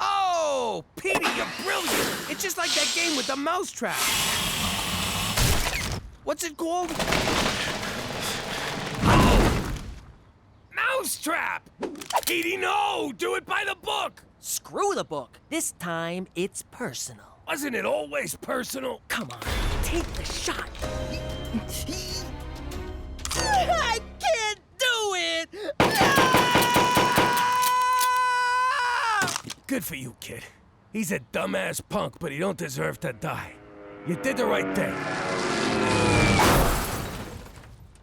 Oh, Petey, you're brilliant. It's just like that game with the mousetrap. What's it called? Oh! Mousetrap! Petey, no! Do it by the book! Screw the book. This time, it's personal. Wasn't it always personal? Come on, take the shot. I can't do it! Good for you, kid. He's a dumbass punk, but he don't deserve to die. You did the right thing.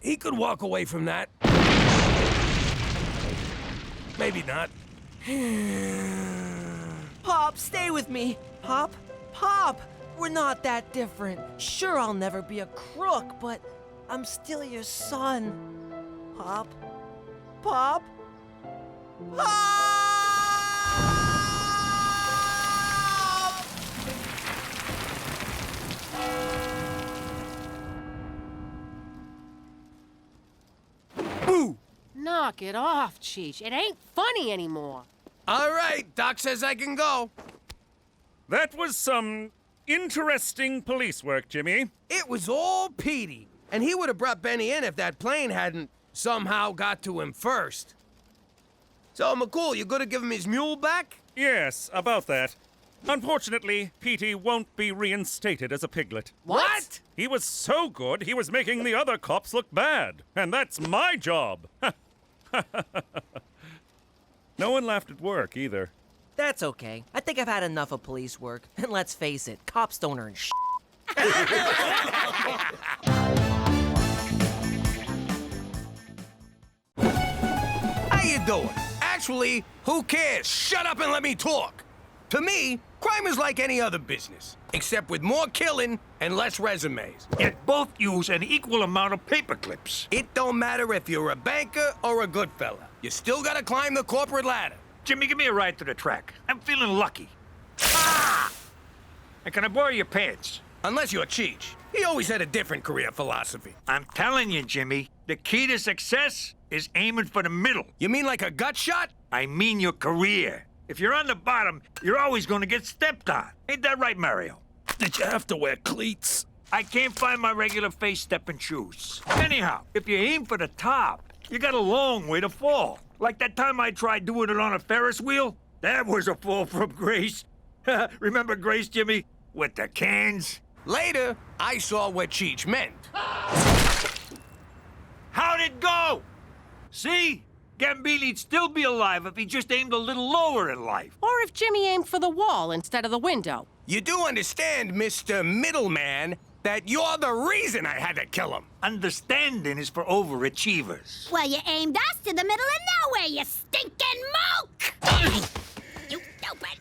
He could walk away from that. Maybe not. Pop, stay with me. Pop, we're not that different. Sure, I'll never be a crook, but I'm still your son. Pop. Boo! Knock it off, Cheech. It ain't funny anymore. All right, Doc says I can go. That was some interesting police work, Jimmy. It was all Petey, and he would have brought Benny in if that plane hadn't somehow got to him first. So, McCool, you gonna give him his mule back? Yes, about that. Unfortunately, Petey won't be reinstated as a piglet. What? He was so good, he was making the other cops look bad. And that's my job. No one laughed at work, either. That's okay. I think I've had enough of police work. And let's face it, cops don't earn shit. How you doing? Actually, who cares? Shut up and let me talk. To me, crime is like any other business, except with more killing and less resumes. Yet both use an equal amount of paper clips. It don't matter if you're a banker or a good fella. You still gotta climb the corporate ladder. Jimmy, give me a ride to the track. I'm feeling lucky. Ah! And can I borrow your pants? Unless you're Cheech. He always had a different career philosophy. I'm telling you, Jimmy, the key to success is aiming for the middle. You mean like a gut shot? I mean your career. If you're on the bottom, you're always gonna get stepped on. Ain't that right, Mario? Did you have to wear cleats? I can't find my regular face stepping shoes. Anyhow, if you aim for the top, you got a long way to fall. Like that time I tried doing it on a Ferris wheel. That was a fall from grace. Remember Grace, Jimmy? With the cans? Later, I saw what Cheech meant. How'd it go? See? Gambini'd still be alive if he just aimed a little lower in life. Or if Jimmy aimed for the wall instead of the window. You do understand, Mr. Middleman, that you're the reason I had to kill him. Understanding is for overachievers. Well, you aimed us to the middle of nowhere, you stinking moke! You stupid!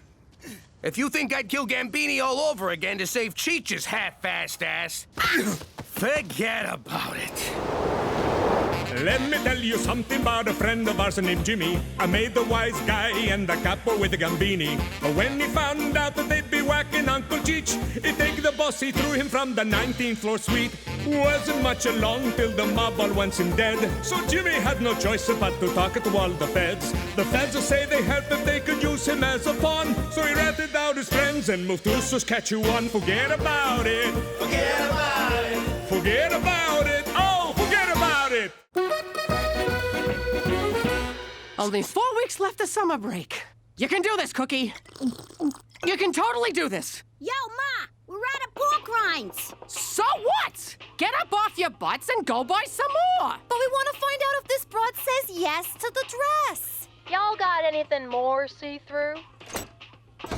If you think I'd kill Gambini all over again to save Cheech's half-assed ass, forget about it. Let me tell you something about a friend of ours named Jimmy. I made the wise guy and the capo with the Gambini. But when he found out that they'd be whacking Uncle Cheech, he'd take the boss, he threw him from the 19th floor suite. Wasn't much along till the mob all wants him dead. So Jimmy had no choice but to talk to all the feds. The feds will say they help if they could use him as a pawn. So he ratted out his friends and moved to Saskatchewan. Forget about it. Forget about it. Forget about it. Oh, forget about it. Only 4 weeks left of summer break. You can do this, Cookie. You can totally do this. Yo, Ma, we're out of pork rinds. So what? Get up off your butts and go buy some more. But we want to find out if this broad says yes to the dress. Y'all got anything more see-through?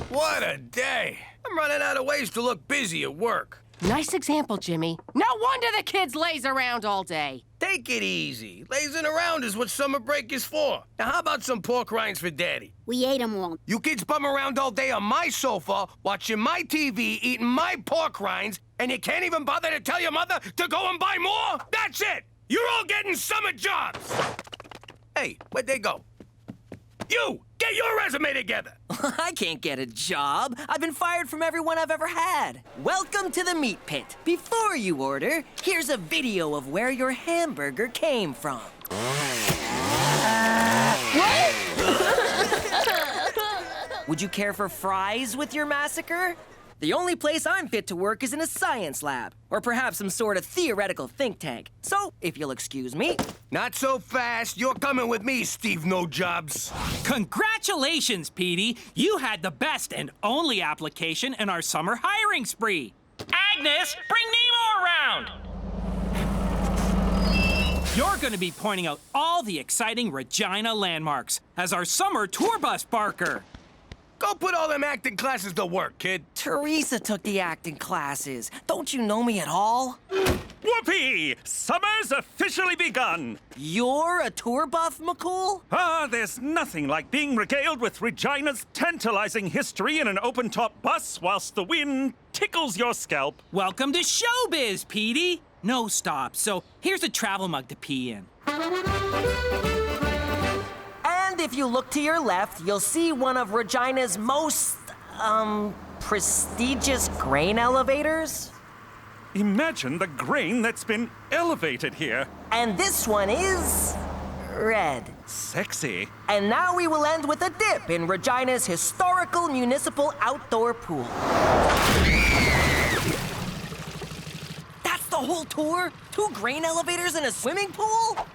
What a day. I'm running out of ways to look busy at work. Nice example, Jimmy. No wonder the kids laze around all day. Take it easy. Lazing around is what summer break is for. Now, how about some pork rinds for Daddy? We ate them all. You kids bum around all day on my sofa, watching my TV, eating my pork rinds, and you can't even bother to tell your mother to go and buy more? That's it! You're all getting summer jobs! Hey, where'd they go? You! Get your resume together! I can't get a job. I've been fired from everyone I've ever had. Welcome to the meat pit. Before you order, here's a video of where your hamburger came from. Would you care for fries with your massacre? The only place I'm fit to work is in a science lab, or perhaps some sort of theoretical think tank. So, if you'll excuse me. Not so fast. You're coming with me, Steve No Jobs. Congratulations, Petey. You had the best and only application in our summer hiring spree. Agnes, bring Nemo around! You're going to be pointing out all the exciting Regina landmarks as our summer tour bus barker. Go put all them acting classes to work, kid. Teresa took the acting classes. Don't you know me at all? Whoopee! Summer's officially begun. You're a tour buff, McCool? Ah, there's nothing like being regaled with Regina's tantalizing history in an open-top bus whilst the wind tickles your scalp. Welcome to showbiz, Petey. No stops, so here's a travel mug to pee in. And if you look to your left, you'll see one of Regina's most, prestigious grain elevators. Imagine the grain that's been elevated here. And this one is red. Sexy. And now we will end with a dip in Regina's historical municipal outdoor pool. That's the whole tour? 2 grain elevators and a swimming pool?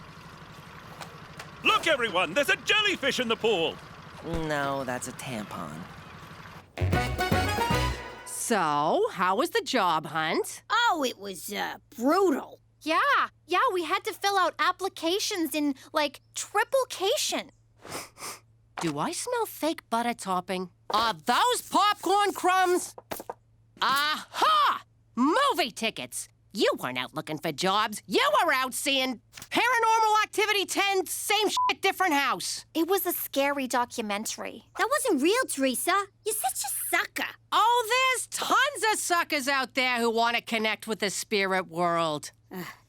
Look, everyone, there's a jellyfish in the pool. No, that's a tampon. So, how was the job hunt? Oh, it was, brutal. Yeah, we had to fill out applications in, like, triplication. Do I smell fake butter topping? Are those popcorn crumbs? Aha! Movie tickets! You weren't out looking for jobs. You were out seeing Paranormal Activity 10, same shit, different house. It was a scary documentary. That wasn't real, Teresa. You're such a sucker. Oh, there's tons of suckers out there who want to connect with the spirit world.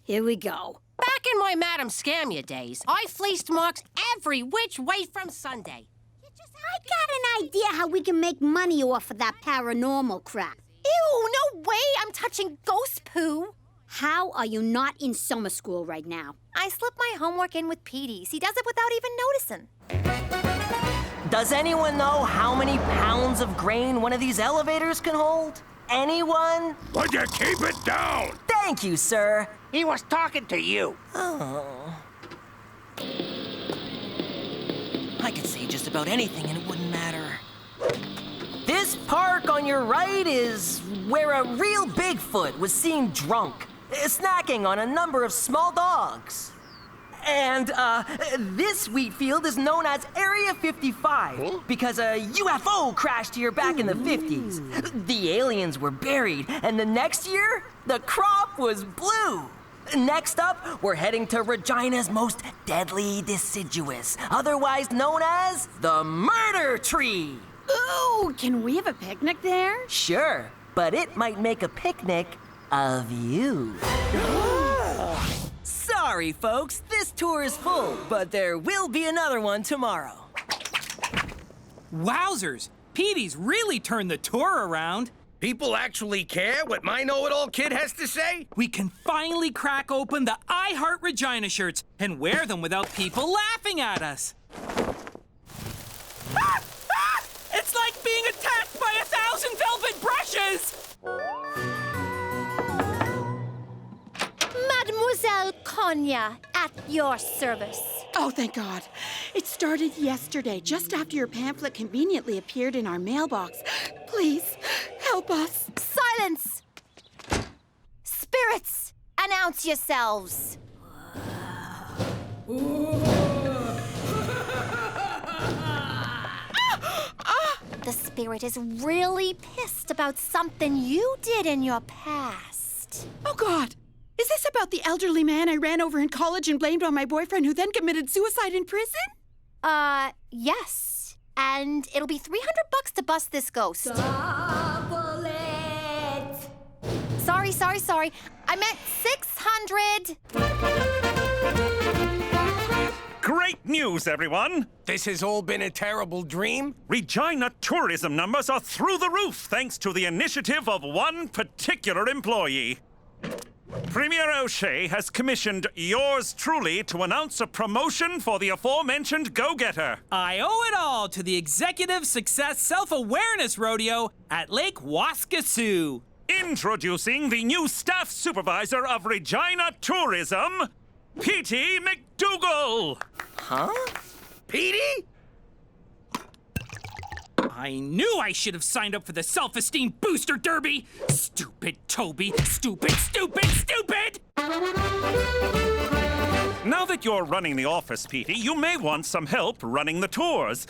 Here we go. Back in my Madam Scamia days, I fleeced marks every which way from Sunday. I got an idea how we can make money off of that paranormal crap. Ew, no way! I'm touching ghost poo. How are you not in summer school right now? I slip my homework in with Petey's. He does it without even noticing. Does anyone know how many pounds of grain one of these elevators can hold? Anyone? Would you keep it down? Thank you, sir. He was talking to you. Oh. I could say just about anything and it wouldn't matter. This This park on your right is where a real Bigfoot was seen drunk, snacking on a number of small dogs. And this wheat field is known as Area 55 because a UFO crashed here back in the 50s. The aliens were buried, and the next year, the crop was blue. Next up, we're heading to Regina's most deadly deciduous, otherwise known as the Murder Tree. Ooh, can we have a picnic there? Sure, but it might make a picnic of you. Sorry, folks, this tour is full, but there will be another one tomorrow. Wowzers! Petey's really turned the tour around. People actually care what my know-it-all kid has to say? We can finally crack open the I Heart Regina shirts and wear them without people laughing at us. Ah! Ah! It's like being attacked by 1,000 velvet brushes! Mademoiselle Konya, at your service. Oh, thank God. It started yesterday, just after your pamphlet conveniently appeared in our mailbox. Please, help us. Silence! Spirits, announce yourselves. The spirit is really pissed about something you did in your past. Oh, God. Is this about the elderly man I ran over in college and blamed on my boyfriend who then committed suicide in prison? Yes. And it'll be $300 to bust this ghost. Sorry. I meant 600. Great news, everyone! This has all been a terrible dream? Regina tourism numbers are through the roof thanks to the initiative of one particular employee. Premier O'Shea has commissioned yours truly to announce a promotion for the aforementioned go-getter. I owe it all to the Executive Success Self-Awareness Rodeo at Lake Waskesiu. Introducing the new staff supervisor of Regina Tourism, Petey McDougal. Huh? Petey? I knew I should have signed up for the Self-Esteem Booster Derby! Stupid Toby! Stupid! Now that you're running the office, Petey, you may want some help running the tours.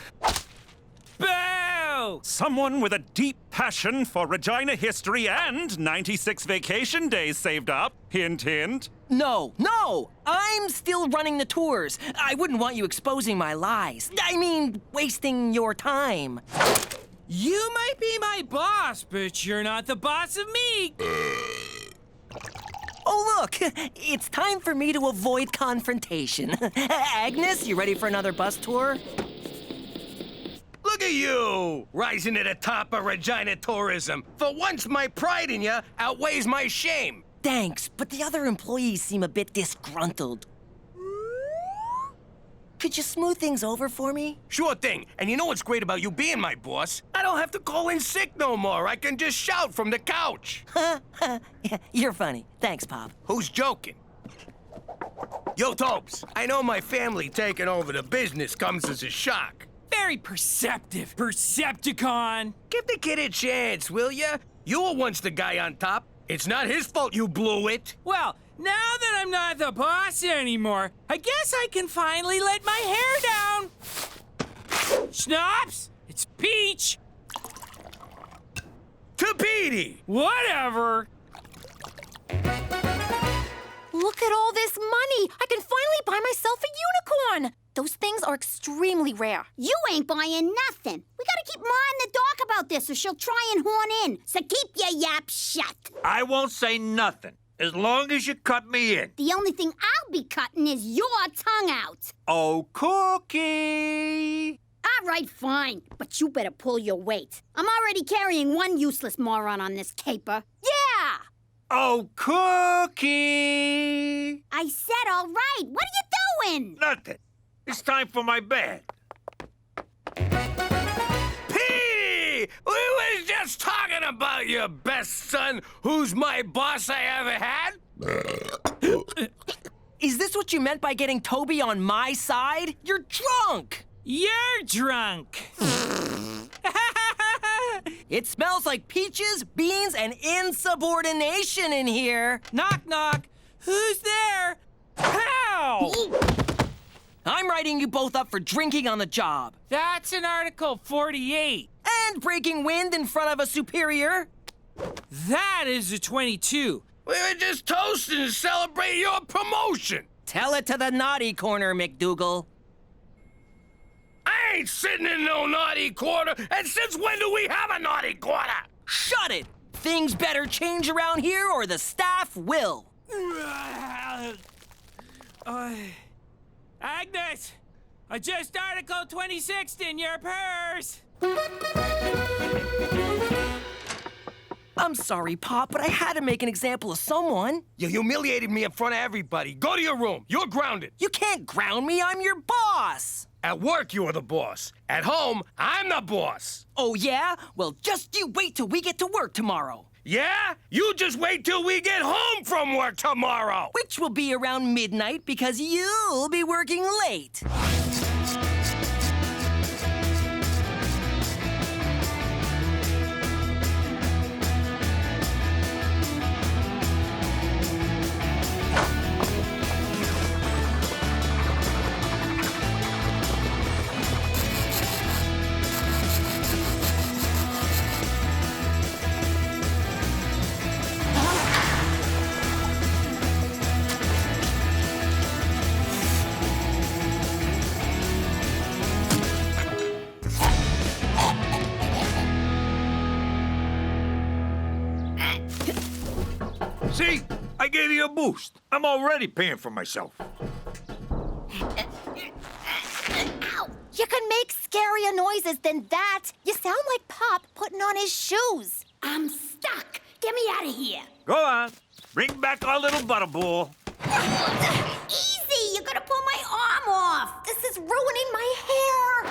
Boo! Someone with a deep passion for Regina history and 96 vacation days saved up. Hint, hint. No, I'm still running the tours. I wouldn't want you exposing my lies. I mean, wasting your time. You might be my boss, but you're not the boss of me. Oh, look, it's time for me to avoid confrontation. Agnes, you ready for another bus tour? Look at you, rising to the top of Regina tourism. For once, my pride in you outweighs my shame. Thanks, but the other employees seem a bit disgruntled. Could you smooth things over for me? Sure thing. And you know what's great about you being my boss? I don't have to call in sick no more. I can just shout from the couch. You're funny. Thanks, Pop. Who's joking? Yo, Topes, I know my family taking over the business comes as a shock. Very perceptive, Percepticon. Give the kid a chance, will ya? You were once the guy on top. It's not his fault you blew it. Well, now that I'm not the boss anymore, I guess I can finally let my hair down. Schnapps, it's Peach. To Petey. Whatever. Look at all this money. I can finally buy myself a unicorn. Those things are extremely rare. You ain't buying nothing. We gotta keep Ma in the dark about this or she'll try and horn in. So keep your yap shut. I won't say nothing, as long as you cut me in. The only thing I'll be cutting is your tongue out. Oh, Cookie! All right, fine. But you better pull your weight. I'm already carrying one useless moron on this caper. Yeah! Oh, Cookie! I said all right. What are you doing? Nothing. It's time for my bed. Petey! We was just talking about your best son, who's my boss I ever had. Is this what you meant by getting Toby on my side? You're drunk! You're drunk. It smells like peaches, beans, and insubordination in here. Knock, knock. Who's there? How? I'm writing you both up for drinking on the job. That's in Article 48. And breaking wind in front of a superior. That is a 22. We were just toasting to celebrate your promotion. Tell it to the naughty corner, McDougal. I ain't sitting in no naughty quarter, and since when do we have a naughty quarter? Shut it! Things better change around here or the staff will. Agnes, adjust Article 26 in your purse. I'm sorry, Pop, but I had to make an example of someone. You humiliated me in front of everybody. Go to your room. You're grounded. You can't ground me. I'm your boss. At work, you are the boss. At home, I'm the boss. Oh, yeah? Well, just you wait till we get to work tomorrow. Yeah? You just wait till we get home from work tomorrow. Which will be around midnight because you'll be working late. See? I gave you a boost. I'm already paying for myself. Ow! You can make scarier noises than that. You sound like Pop putting on his shoes. I'm stuck. Get me out of here. Go on. Bring back our little butterball. Easy! You're gonna pull my arm off. This is ruining my hair.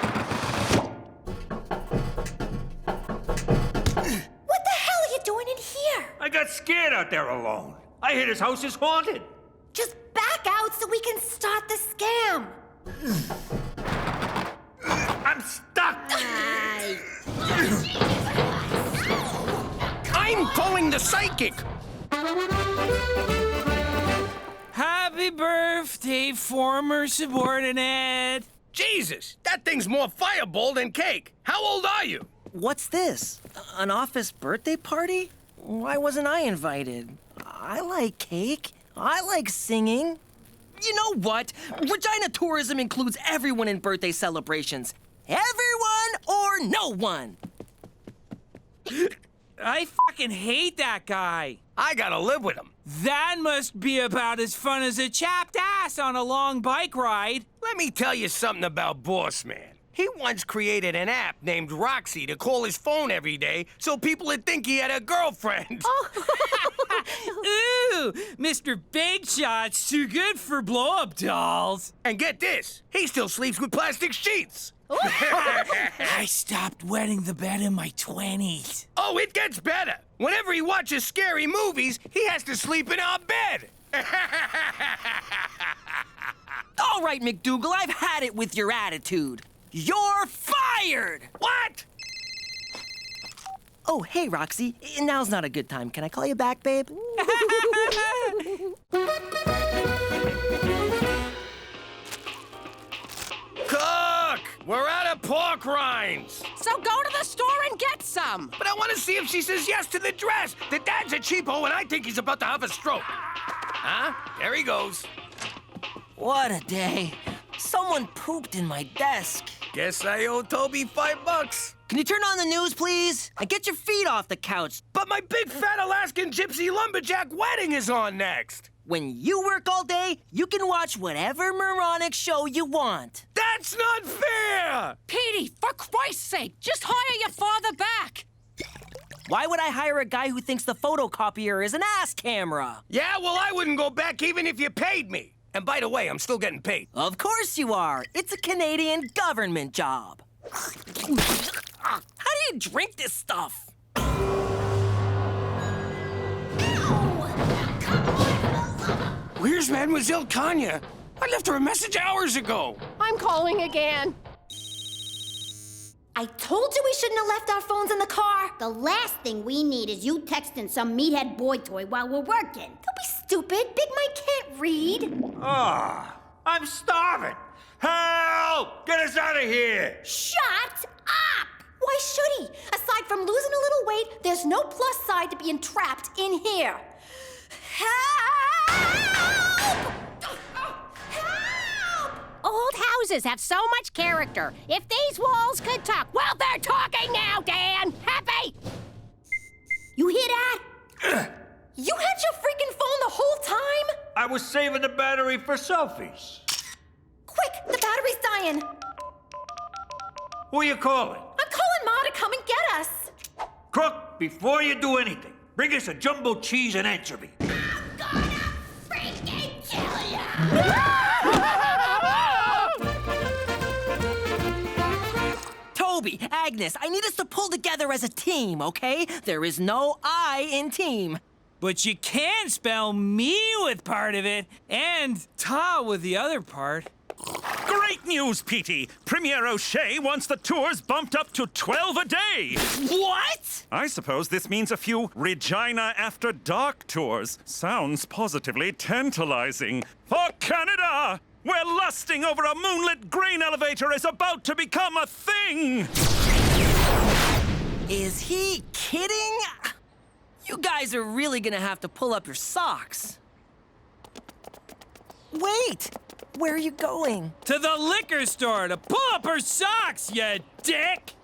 What the hell are you doing in here? I got scared out there alone. I hear this house is haunted. Just back out so we can start the scam. I'm stuck. I'm pulling the psychic. Happy birthday, former subordinate. Jesus, that thing's more fireball than cake. How old are you? What's this? An office birthday party? Why wasn't I invited? I like cake. I like singing. You know what? Regina tourism includes everyone in birthday celebrations. Everyone or no one. I fucking hate that guy. I gotta live with him. That must be about as fun as a chapped ass on a long bike ride. Let me tell you something about Boss Man. He once created an app named Roxy to call his phone every day so people would think he had a girlfriend. Ooh, Mr. Big Shot's too good for blow-up dolls. And get this, he still sleeps with plastic sheets. I stopped wetting the bed in my 20s. Oh, it gets better. Whenever he watches scary movies, he has to sleep in our bed. All right, McDougal, I've had it with your attitude. You're fired! What? Oh, hey, Roxy. Now's not a good time. Can I call you back, babe? Cook! We're out of pork rinds. So go to the store and get some. But I want to see if she says yes to the dress. The dad's a cheapo, and I think he's about to have a stroke. Huh? There he goes. What a day. Someone pooped in my desk. Guess I owe Toby $5. Can you turn on the news, please? And get your feet off the couch. But my big fat Alaskan gypsy lumberjack wedding is on next. When you work all day, you can watch whatever moronic show you want. That's not fair! Petey, for Christ's sake, just hire your father back. Why would I hire a guy who thinks the photocopier is an ass camera? Yeah, well, I wouldn't go back even if you paid me. And by the way, I'm still getting paid. Of course you are. It's a Canadian government job. How do you drink this stuff? Where's Mademoiselle Kanya? I left her a message hours ago. I'm calling again. I told you we shouldn't have left our phones in the car. The last thing we need is you texting some meathead boy toy while we're working. Don't be stupid. Big Mike can't read. Ah, I'm starving. Help! Get us out of here! Shut up! Why should he? Aside from losing a little weight, there's no plus side to being trapped in here. Help! Old houses have so much character. If these walls could talk, well, they're talking now, Dan! Happy? You hear that? You had your freaking phone the whole time? I was saving the battery for selfies. Quick, the battery's dying. Who are you calling? I'm calling Ma to come and get us. Crook, before you do anything, bring us a jumbo cheese and anchovy. Toby, Agnes, I need us to pull together as a team, okay? There is no I in team. But you can spell me with part of it and ta with the other part. Great news, Petey! Premier O'Shea wants the tours bumped up to 12 a day! What? I suppose this means a few Regina After Dark tours. Sounds positively tantalizing. For Canada, where lusting over a moonlit grain elevator is about to become a thing! Is he kidding? You guys are really gonna have to pull up your socks. Wait! Where are you going? To the liquor store to pull up her socks, you dick!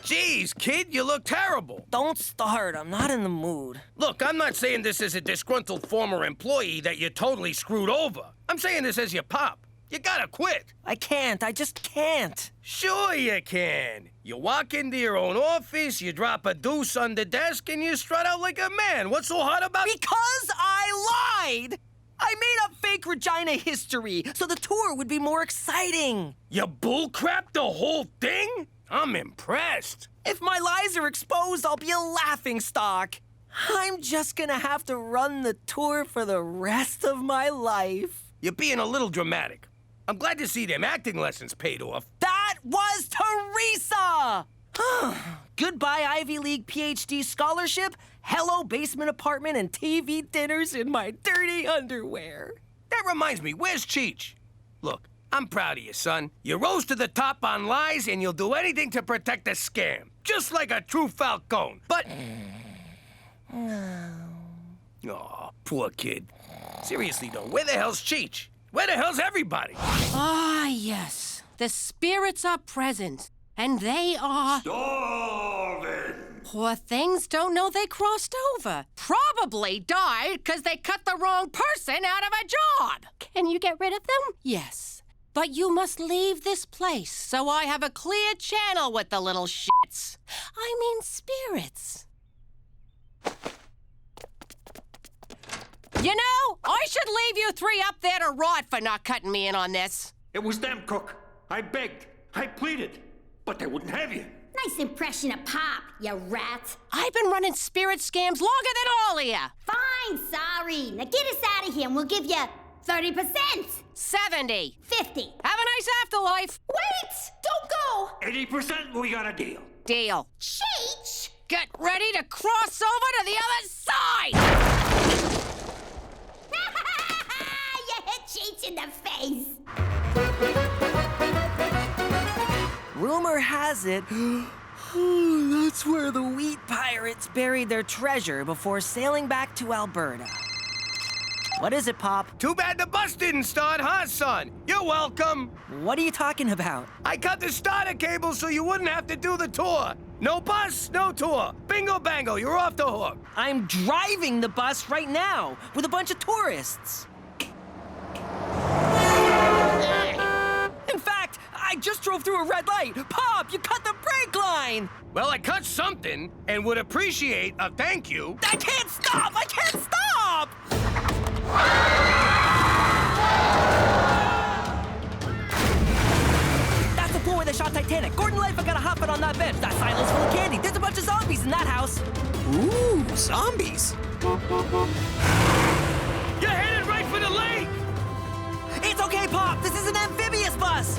Jeez, kid, you look terrible. Don't start. I'm not in the mood. Look, I'm not saying this as a disgruntled former employee that you totally screwed over. I'm saying this as your pop. You gotta quit. I can't. I just can't. Sure you can. You walk into your own office, you drop a deuce on the desk, and you strut out like a man. What's so hard about... Because I lied! I made up fake Regina history so the tour would be more exciting. You bullcrap the whole thing? I'm impressed. If my lies are exposed, I'll be a laughingstock. I'm just gonna have to run the tour for the rest of my life. You're being a little dramatic. I'm glad to see them acting lessons paid off. That was Teresa! Goodbye Ivy League PhD scholarship, hello basement apartment, and TV dinners in my dirty underwear. That reminds me, where's Cheech? Look, I'm proud of you, son. You rose to the top on lies, and you'll do anything to protect the scam. Just like a true Falcone. But... Oh, poor kid. Seriously, though, where the hell's Cheech? Where the hell's everybody? Ah, yes. The spirits are present, and they are... Starving! Poor things don't know they crossed over. Probably died because they cut the wrong person out of a job. Can you get rid of them? Yes. But you must leave this place so I have a clear channel with the little shits. I mean spirits. You know, I should leave you three up there to rot for not cutting me in on this. It was them, Cook. I begged. I pleaded. But they wouldn't have you. Nice impression of Pop, you rat. I've been running spirit scams longer than all of you. Fine, sorry. Now get us out of here and we'll give you 30%. 70. 50. Have a nice afterlife. Wait! Don't go! 80%, we got a deal. Deal. Cheech! Get ready to cross over to the other side! You hit Cheech in the face. Rumor has it, that's where the wheat pirates buried their treasure before sailing back to Alberta. What is it, Pop? Too bad the bus didn't start, huh, son? You're welcome. What are you talking about? I cut the starter cable so you wouldn't have to do the tour. No bus, no tour. Bingo bango, you're off the hook. I'm driving the bus right now with a bunch of tourists. In fact, I just drove through a red light. Pop, you cut the brake line. Well, I cut something and would appreciate a thank you. I can't stop! I can't stop! That's the floor where they shot Titanic. Gordon Lightfoot got a hot foot on that bench. That silo's full of candy. There's a bunch of zombies in that house. Ooh, zombies. You're headed right for the lake! It's okay, Pop. This is an amphibious bus.